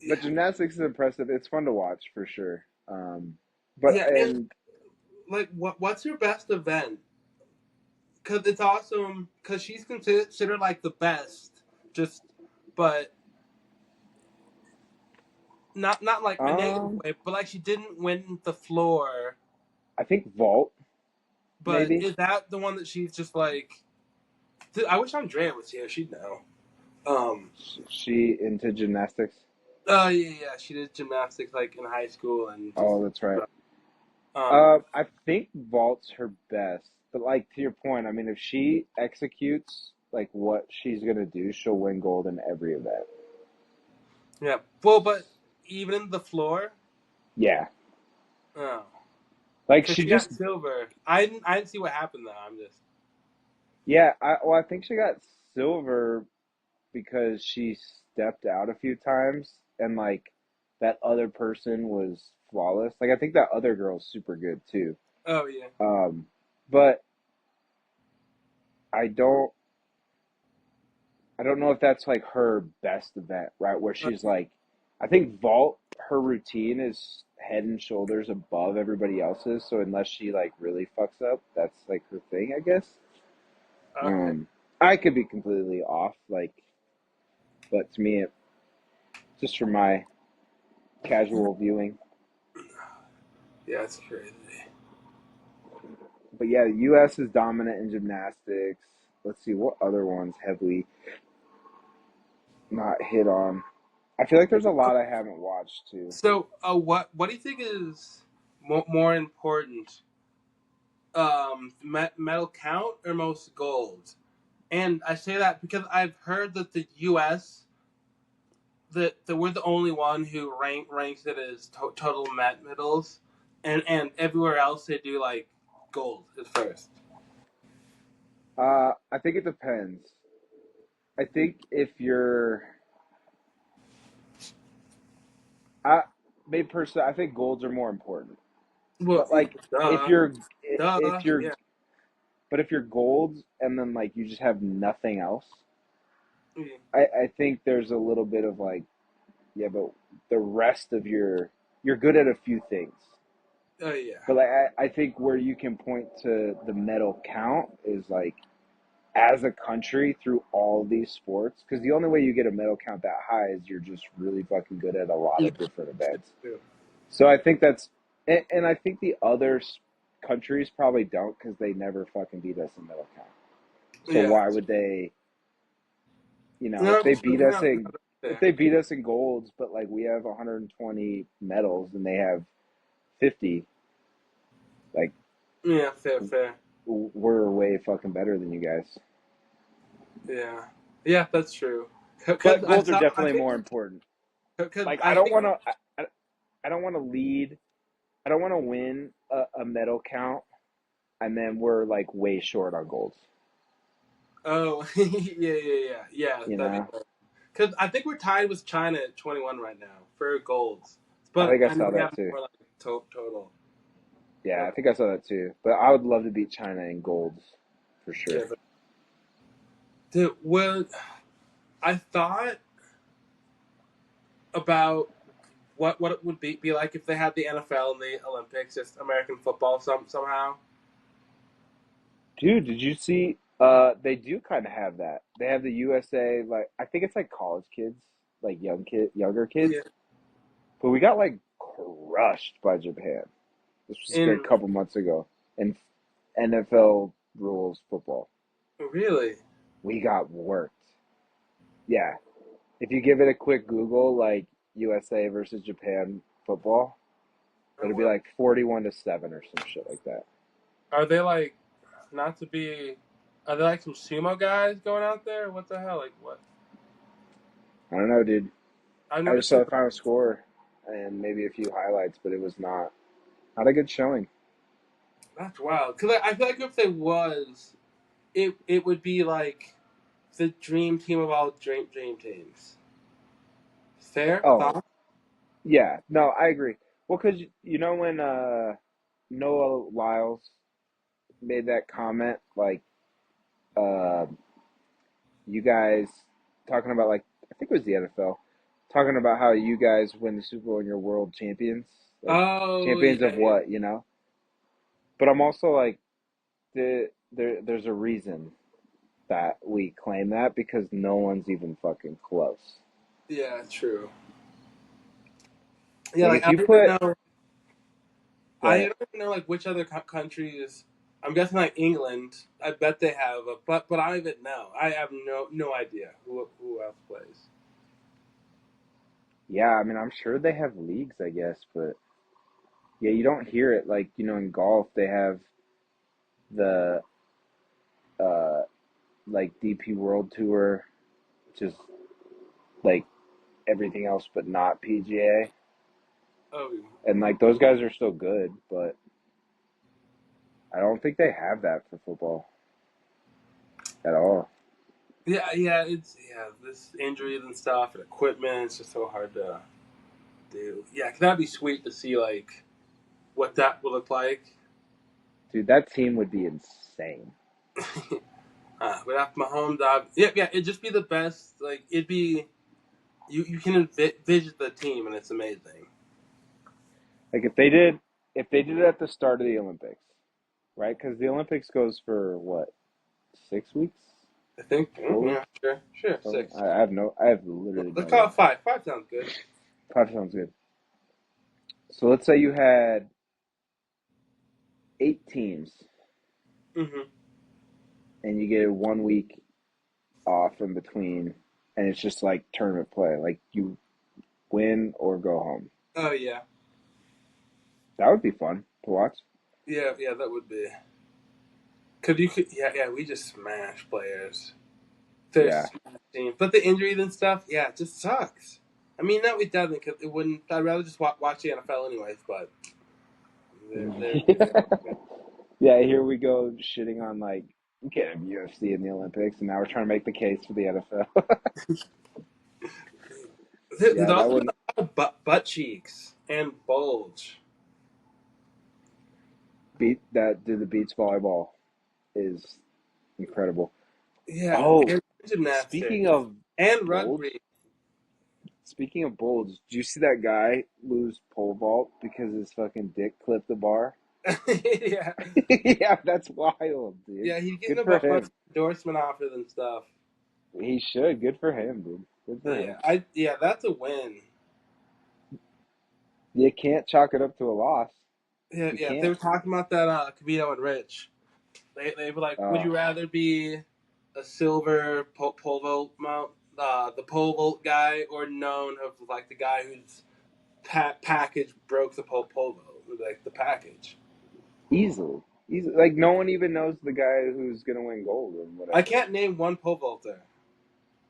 But Yeah, gymnastics is impressive. It's fun to watch for sure. But yeah, and and like, what's your best event? Because it's awesome. Because she's considered like the best, just but not like a negative um, way, but like she didn't win the floor. I think vault But maybe. is that the one that she's just like? Dude, I wish Andrea was here. She'd know. Um. She into gymnastics. Oh yeah, yeah. She did gymnastics like in high school and just. Oh, that's right. Um. I think vault's her best, but like to your point, I mean, if she executes like what she's gonna do, she'll win gold in every event. Yeah. Well, but even the floor. Yeah, Oh. like Because she she just got silver. I didn't see what happened though. I'm just. yeah. I think she got silver because she stepped out a few times and like that other person was flawless. Like I think that other girl's super good too. Oh yeah. Um, but I don't I don't know if that's like her best event, right? Where she's like, I think vault, her routine is head and shoulders above everybody else's. So unless she like really fucks up, that's like her thing, I guess. Okay. Um, I could be completely off, like, but to me, just from my casual viewing. Yeah, it's crazy. But yeah, the U.S. is dominant in gymnastics. Let's see, what other ones have we not hit on? I feel like there's a lot I haven't watched too. So, what do you think is more important? Medal count or most gold? And I say that because I've heard that the U.S. that we're the only one who ranks it as total medals, and everywhere else they do like gold at first. I think it depends. I think if you're, I, me personally, I think golds are more important. Well, But like, if duh, you're, if duh, you're, yeah, but if you're golds and then like you just have nothing else, yeah. I think there's a little bit of like, yeah, but the rest of you're good at a few things. Oh yeah, But like, I think where you can point to the medal count is like as a country through all of these sports, because the only way you get a medal count that high is you're just really fucking good at a lot yeah, of different events. true. So I think that's, and I think the other countries probably don't because they never fucking beat us in medal count. So Yeah. why would they? You know, No, no, no, if there. they beat us in golds, but like we have 120 medals and they have 50, like Yeah, fair, fair. we're way fucking better than you guys. Yeah, yeah, that's true. Because But I golds are saw, I definitely think, more important. because Like I think, I don't want to lead. I don't want to win a medal count and then we're like way short on golds. oh, yeah, You that'd be know, good. Because I think we're tied with China at 21 right now for golds, I but think I I know saw we that have too. more like total. Yeah, I But think I saw that too. But I would love to beat China in golds for yeah, sure. but dude, well, I thought about what it would be like if they had the NFL and the Olympics, just American football somehow. Dude, did you see? They do kind of have that. They have the USA, like I think it's like college kids, like younger kids. Yeah, But we got like crushed by Japan. This was like a in couple months ago in NFL rules football. really. We got worked. Yeah, if you give it a quick Google, like USA versus Japan football, Oh, it'll be well. like 41-7 or some shit like that. Are they like not to be? Are they like some sumo guys going out there? What the hell? Like what? I don't know, dude. I've I never just saw seen. the final score and maybe a few highlights, but it was not a good showing. That's wild. Because I feel like if they was, it would be like the dream team of all dream teams. Fair Oh, thought. yeah. No, I agree. Well, because you know when Noah Lyles made that comment, like uh, you guys talking about like I think it was the NFL talking about how you guys win the Super Bowl and you're world champions, like Oh champions yeah, of yeah, what, But I'm also like there's a reason that we claim that because no one's even fucking close. yeah. True. Yeah, Like like if I you don't even put know. go I ahead. don't even know like which other countries. I'm guessing like England. I bet they have, but I don't even know. I have no idea who else plays. Yeah, I mean I'm sure they have leagues, I guess, but yeah, you don't hear it like, in golf they have the uh like DP World Tour, which is like everything else but not PGA. Oh, And like those guys are still good, but I don't think they have that for football at all. Yeah, this injuries and stuff and equipment. It's just so hard to do. Yeah, that'd be sweet to see like what that would look like. Dude, that team would be insane. But after Mahomes, it'd just be the best. Like it'd be you can envision the team and it's amazing. Like if they did it at the start of the Olympics, right? Because the Olympics goes for what, 6 weeks, I think. 4 weeks. Yeah, sure, So 6. I have literally no Let's call idea. it 5. 5 sounds good. 5 sounds good. So let's say you had 8 teams, Hmm. and you get 1 week off in between, and it's just like tournament play. Like you win or go home. Oh yeah, That would be fun to watch. yeah, that would be. Yeah, we just smash players. Yeah. There's teams, but the injuries and stuff, yeah, it just sucks. I mean, not it doesn't, because it wouldn't. I'd rather just watch the NFL anyways. But they're Yeah, here we go shitting on like you can't have UFC in the Olympics, and now we're trying to make the case for the NFL. there's Yeah, that also wouldn't a lot of butt cheeks and bulge. beat that. Dude, the beach volleyball is incredible. Yeah, Oh, and gymnastics speaking of and bulge, rugby. do you see that guy lose pole vault because his fucking dick clipped the bar? Yeah, Yeah, that's wild, dude. yeah, he's getting Good a for bunch of him. endorsement offers and stuff. He should. Good for him, dude. Good for him. That's a win. You can't chalk it up to a loss. You Yeah, they can't. were talking about that Camino and Rich. They were like, would Uh, you rather be a silver pole vault mount, the pole vault guy, or known of like the guy whose package broke the pole vault, like the package? easily. Easily. Like no one even knows the guy who's gonna win gold or I whatever. can't name one pole vaulter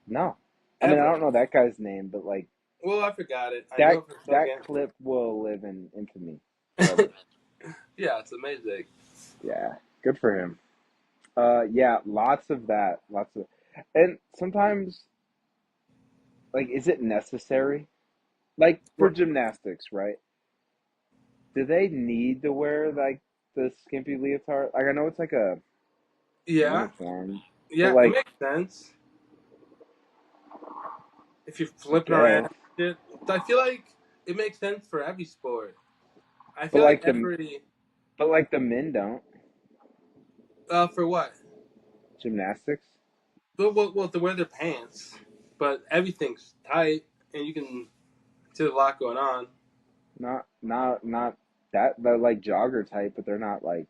No. I mean, I ever. don't know that guy's name, but like Well, I forgot it. I knew that it for a that second. clip will live in infamy forever. Yeah, it's amazing. Yeah. Good for him. Yeah, lots of that. Lots of, and sometimes like, is it necessary? Like for Well, gymnastics, right? Do they need to wear like the skimpy leotard? Like I know it's like a yeah, uniform, but yeah, it like makes sense if you're I flipping around. guess, Shit. I feel like it makes sense for every sport. I but feel like every the men don't for what? gymnastics. Well, to wear their pants, but everything's tight, and you can see a lot going on. Not that they're like jogger type, but they're not like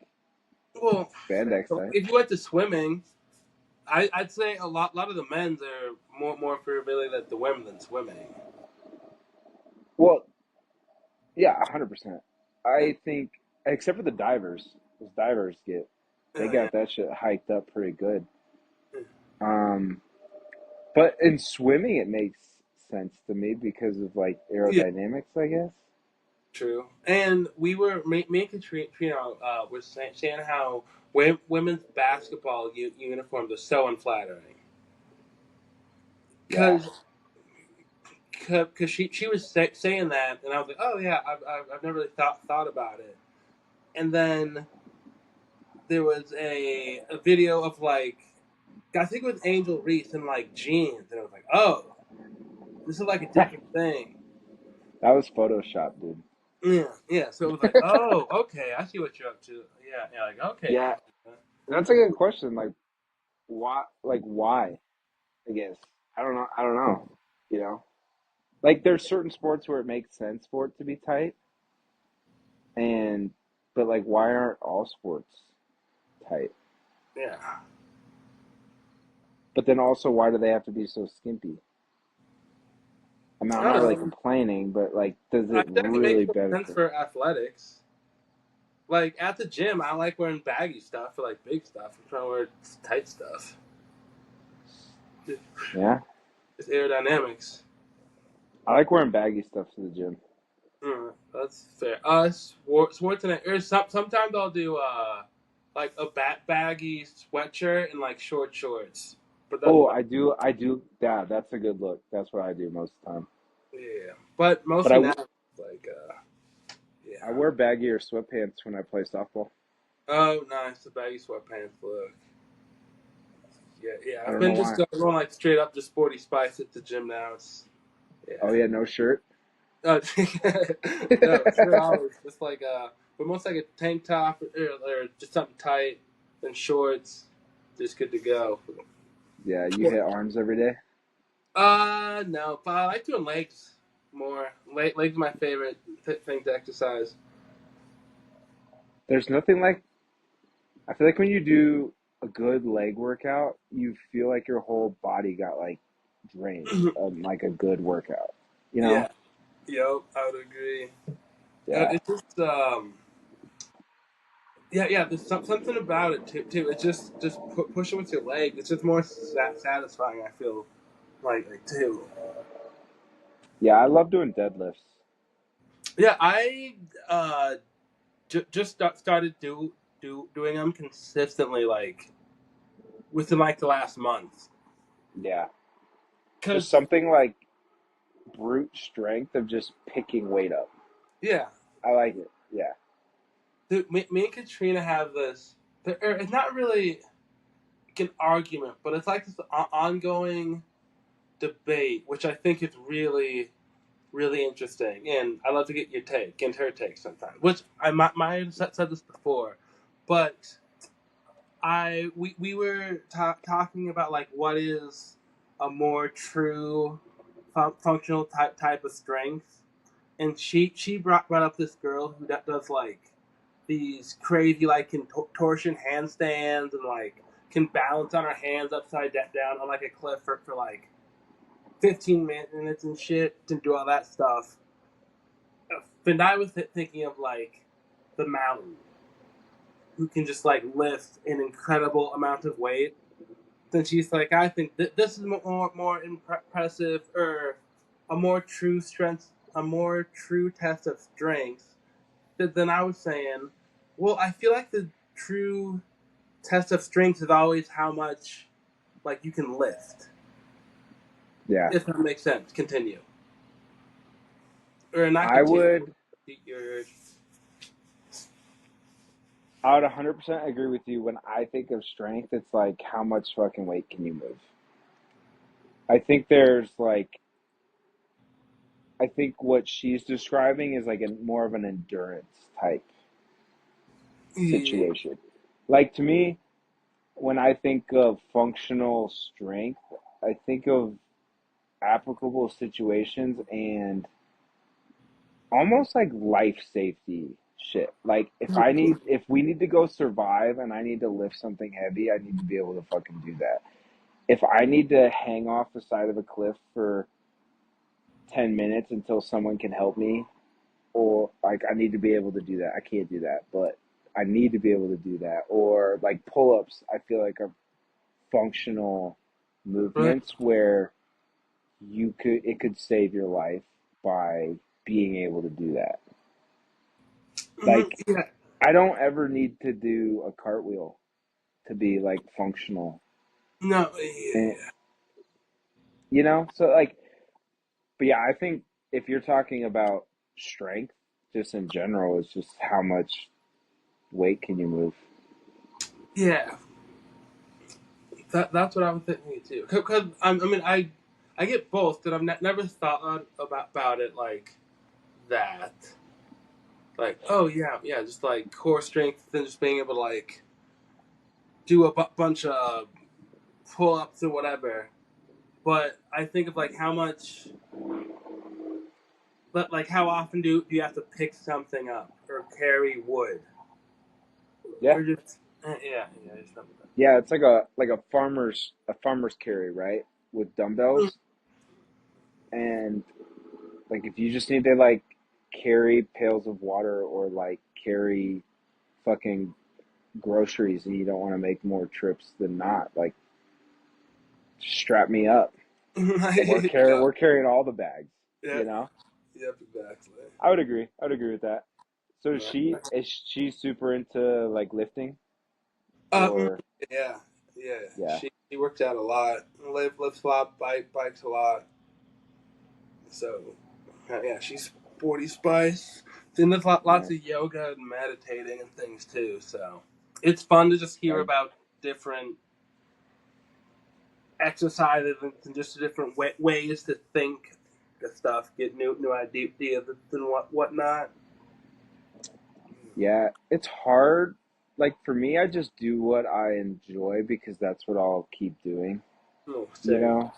Well, spandex type. if you went to swimming, I'd say lot of the men's are more familiar than the women than swimming. Well, yeah, 100%. I think except for the divers, those divers they Yeah, got that shit hiked up pretty good. Um, but in swimming, it makes sense to me because of like yeah, aerodynamics, I guess. true. And me and Katrina was saying how women's basketball uniforms are so unflattering Yeah. because she was saying that, and I was like, oh yeah, I've never really thought about it. And then there was a video of like I think it was Angel Reese in like jeans, and I was like, oh, this is like a different thing. That was Photoshop, dude. Yeah. So it was like, oh, okay, I see what you're up to. Yeah, like okay. Yeah, that's a good question. Like, why? Like, why? I guess I don't know. I don't know. You know, like there's certain sports where it makes sense for it to be tight, and but like, why aren't all sports tight? Yeah, But then also, why do they have to be so skimpy? I mean, I'm I not really don't know. complaining, but like, does I it think it makes really more sense benefit? for athletics. Like at the gym, I like wearing baggy stuff for like big stuff. I'm trying to wear tight stuff. Yeah, It's aerodynamics. I like wearing baggy stuff to the gym. That's fair. Sports and or sometimes I'll do like a baggy sweatshirt and like short shorts. but that's Oh, about I do. Yeah, that's a good look. That's what I do most of the time. yeah. But But mostly now, like I yeah. wear baggy or sweatpants when I play softball. Oh, nice, the baggy sweatpants look. Yeah, yeah. I I've don't know been just why. going like straight up, just sporty spice at the gym now. It's Oh yeah. yeah, no shirt. Uh, no, sure, always just like but most like a tank top or just something tight, then shorts, just good to go. Yeah, you hit arms every day. No, but I like doing legs more. Legs my favorite thing to exercise. There's nothing like I feel like when you do a good leg workout, you feel like your whole body got like drained like a good workout. You know? Yeah, yep, I would agree. Yeah. It's just yeah, yeah. There's something about it too. It's just pushing with your leg. It's just more satisfying. I feel like too. Yeah, I love doing deadlifts. Yeah, I just started doing them consistently, like within like the last month. Yeah. Just Cause something like brute strength of just picking weight up. yeah, I like it. Yeah. dude, me and Katrina have this. It's not really like an argument, but it's like this ongoing debate, which I think is really interesting, and I'd love to get your take and her take sometime. Which I might have said this before, but we were talking about like what is a more true functional type of strength, and she brought up this girl who does like these crazy like contortion handstands and like can balance on her hands upside down on like a cliff for like 15 minutes and shit to do all that stuff. And I was thinking of like the mountain who can just like lift an incredible amount of weight. Then she's like, I think this is more impressive or a more true strength, a more true test of strength. Than I was saying, well, I feel like the true test of strength is always how much like you can lift. Yeah. If that makes sense. Continue or not I continue. would Your I would 100% agree with you. When I think of strength, it's like how much fucking weight can you move? I think there's like I think what she's describing is like a more of an endurance type yeah. situation. Like to me, when I think of functional strength, I think of applicable situations and almost like life safety shit. Like if we need to go survive and I need to lift something heavy, I need to be able to fucking do that. If I need to hang off the side of a cliff for 10 minutes until someone can help me, or like I need to be able to do that. I can't do that, but I need to be able to do that. Or like pull ups, I feel like are functional Right. movements where it could save your life by being able to do that. Like Yeah. I don't ever need to do a cartwheel to be like functional. No. And Yeah. so like but yeah, I think if you're talking about strength just in general, it's just how much weight can you move? Yeah. That's what I was thinking too. Because I mean, I get both, but I've never thought about it like that. Like, oh yeah, yeah, just like core strength, and just being able to like do a bunch of pull ups or whatever. But I think of like how much, but like how often do you have to pick something up or carry wood Yeah. or just yeah, just something like Yeah, it's like a farmer's carry, right? With that. dumbbells. And like if you just need to like carry pails of water or like carry fucking groceries and you don't want to make more trips than not, like strap me up. Yeah, We're carrying all the bags, yeah, you know? yep, exactly. I would agree. I would agree with that. So Yeah. is she super into like lifting Mm, or yeah, yeah. yeah. He works out a lot. Lifts a lot, bikes a lot. So, yeah, she's sporty spice. Then there's lots Yeah. of yoga and meditating and things too. So it's fun to just hear I, about different exercises and just different ways to think the stuff, get new ideas and whatnot. yeah, it's hard. Like for me, I just do what I enjoy because that's what I'll keep doing. Oh, You same. know,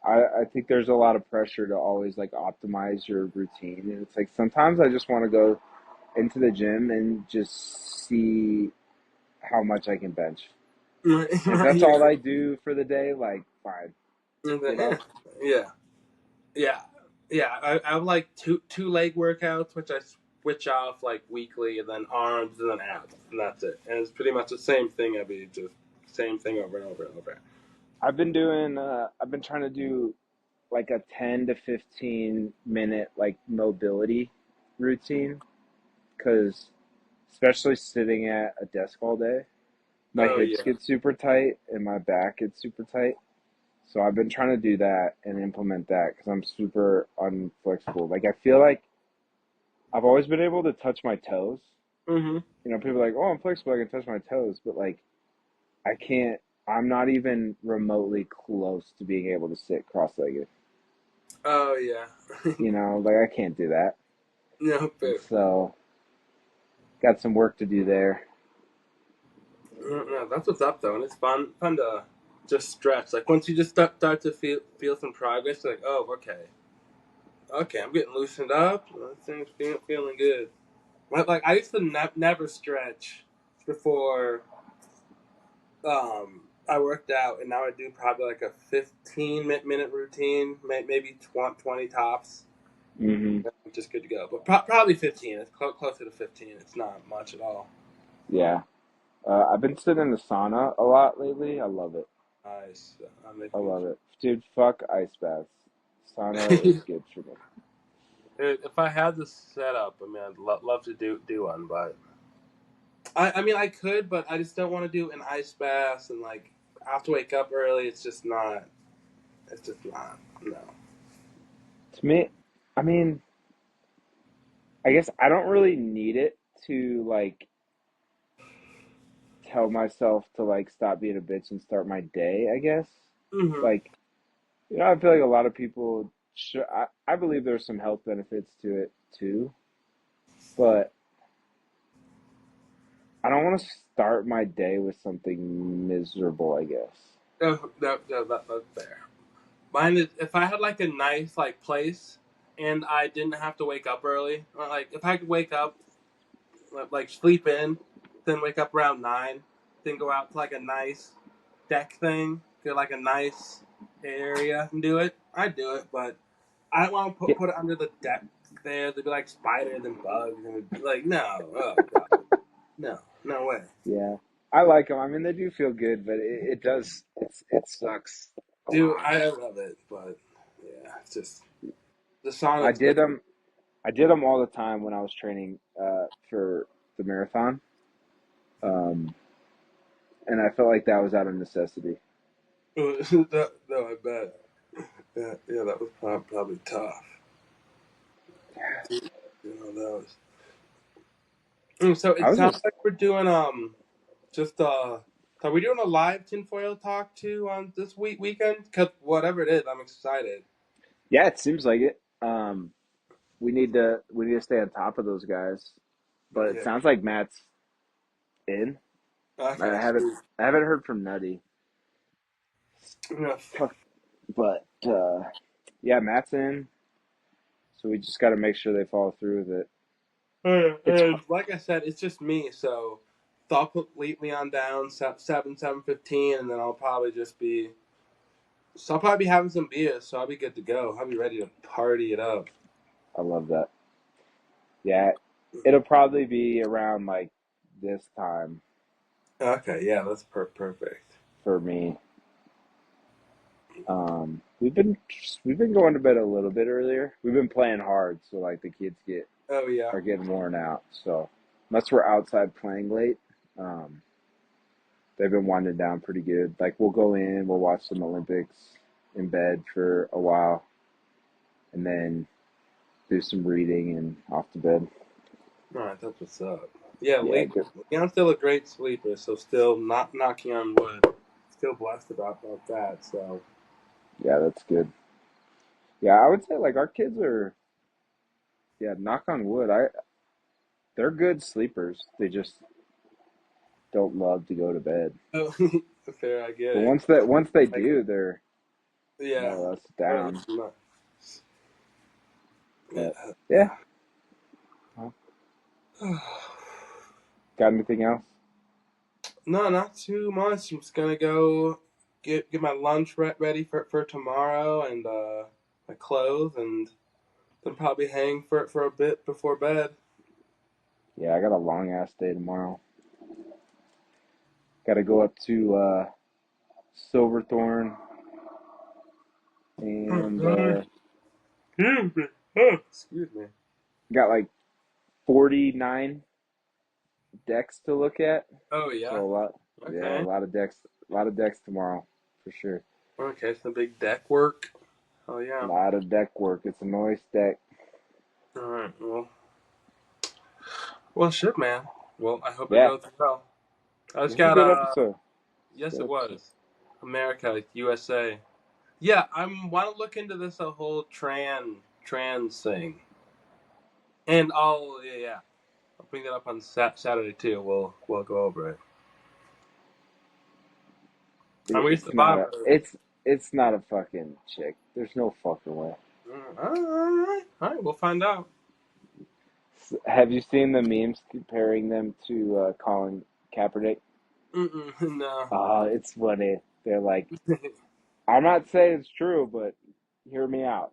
I think there's a lot of pressure to always like optimize your routine. And it's like sometimes I just want to go into the gym and just see how much I can bench. And if that's all Yeah. I do for the day, like fine, you know? Yeah. Yeah, yeah. I have like two leg workouts, which I switch off like weekly, and then arms, and then abs, and that's it. And it's pretty much the same thing every just same thing over and over and over. I've been trying to do like a 10 to 15 minute like mobility routine because especially sitting at a desk all day, my Oh hips yeah. get super tight and my back gets super tight. So I've been trying to do that and implement that because I'm super unflexible. Like I feel like I've always been able to touch my toes. Mhm. You know, people are like, "Oh, I'm flexible. I can touch my toes," but like I can't. I'm not even remotely close to being able to sit cross-legged. Oh yeah. You know, like I can't do that. No, And fair. so got some work to do there. No, that's what's up though, and it's fun to just stretch. Like once you just start to feel some progress, like oh okay, I'm getting loosened up. Things feeling good. Like I used to never stretch before I worked out, and now I do probably like a 15-minute routine, maybe 20 tops. Hmm. I'm just good to go. But probably 15. It's closer to 15. It's not much at all. Yeah. I've been sitting in the sauna a lot lately. I love it. Nice. I'm I making. love it. Dude, fuck ice baths. Sauna is good for me. If I had this set up, I mean, I'd love to do one, but I mean, I could, but I just don't want to do an ice bath and like I have to wake up early. It's just not. It's just not. No. To me, I mean, I guess I don't really need it to like tell myself to like stop being a bitch and start my day, I guess. Hmm. Like, you know, I feel like a lot of people I believe there's some health benefits to it too, but I don't want to start my day with something miserable, I guess. That's fair. Mine is if I had like a nice like place and I didn't have to wake up early. Like if I could wake up like sleep in, then wake up around 9, then go out to like a nice deck thing, get like a nice area and do it. I'd do it, but I don't want to Yeah, put it under the deck there. There'd be like spiders and bugs and it'd be like no, oh god, no way. yeah. I like them. I mean, they do feel good, but it does, it sucks a Dude, lot. I love it, but yeah, it's just the I sauna's did different. them. I did them all the time when I was training for the marathon, um, and I felt like that was out of necessity. No, I bet. Yeah, that was probably tough. You know, that was. So I it was sounds just, like we're doing just are we doing a live tinfoil talk too on this weekend? Cause whatever it is, I'm excited. yeah, it seems like it. We need to stay on top of those guys, but it Yeah. sounds like Matt's in. I Okay. haven't Sweet. I haven't heard from Nutty, Yeah. but yeah, Matt's in. So we just got to make sure they follow through with it. It's And like I said, it's just me. So they'll lead me on down 7:15, and then I'll probably just be. So I'll probably be having some beers, so I'll be good to go. I'll be ready to party it up. I love that. Yeah, it'll probably be around like this time Okay, yeah, that's perfect. for me. We've been going to bed a little bit earlier. We've been playing hard, so like the kids get Oh yeah. are getting worn out. So unless we're outside playing late, um, They've been winding down pretty good. Like we'll go in, we'll watch some Olympics in bed for a while, and then do some reading and off to bed. All right, that's what's up. Yeah, Yeah, good. I'm still a great sleeper, so still not knocking on wood. Still blessed about that. So Yeah, that's good. Yeah, I would say like our kids are. Yeah, knock on wood. They're good sleepers. They just don't love to go to bed. oh, fair, I get But it. once they Like, do, they're yeah, more or less oh, down. yeah, But yeah, well, got anything else? no, not too much. I'm just gonna go get my lunch ready for tomorrow and my clothes, and then probably hang for a bit before bed. Yeah, I got a long ass day tomorrow. Got to go up to Silverthorne and Excuse me. got like 49 decks to look at. Oh So yeah. a lot, yeah, Okay. a lot of decks tomorrow for sure. Okay. Some big deck work. Oh A yeah. lot of deck work. It's a noise deck. All right. Well, shit, man. Well, I hope it Yeah, goes well. I this just is a got good episode. Yes, Good it episode. was. America, USA. Yeah, I want to look into this whole trans thing, and yeah. I'll bring that up on Saturday too. We'll go over it. I'm reached the It's not bottom a of it. it's not a fucking chick. There's no fucking way. All right, we'll find out. Have you seen the memes comparing them to Colin Kaepernick? No. It's funny. They're like, I'm not saying it's true, but hear me out.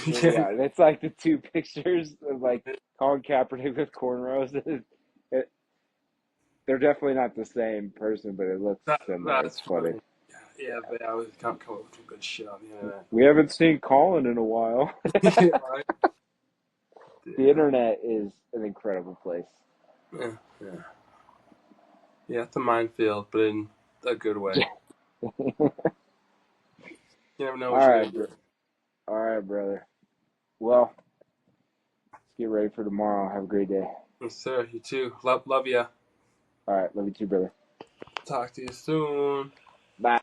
Hear me Yeah, out. And it's like the two pictures of like Colin Kaepernick with cornrows. It, they're definitely not the same person, but it looks similar. It's that's funny. funny. Yeah, they always come up with some good shit on the internet. We haven't seen Colin in a while. Yeah, right. The Yeah, internet is an incredible place. yeah. Yeah, it's a minefield, but in a good way. You never know All what you're right, gonna get. all right, brother. Well, let's get ready for tomorrow. Have a great day. Yes, sir. You too. Love ya. All right, love you too, brother. Talk to you soon. Bye.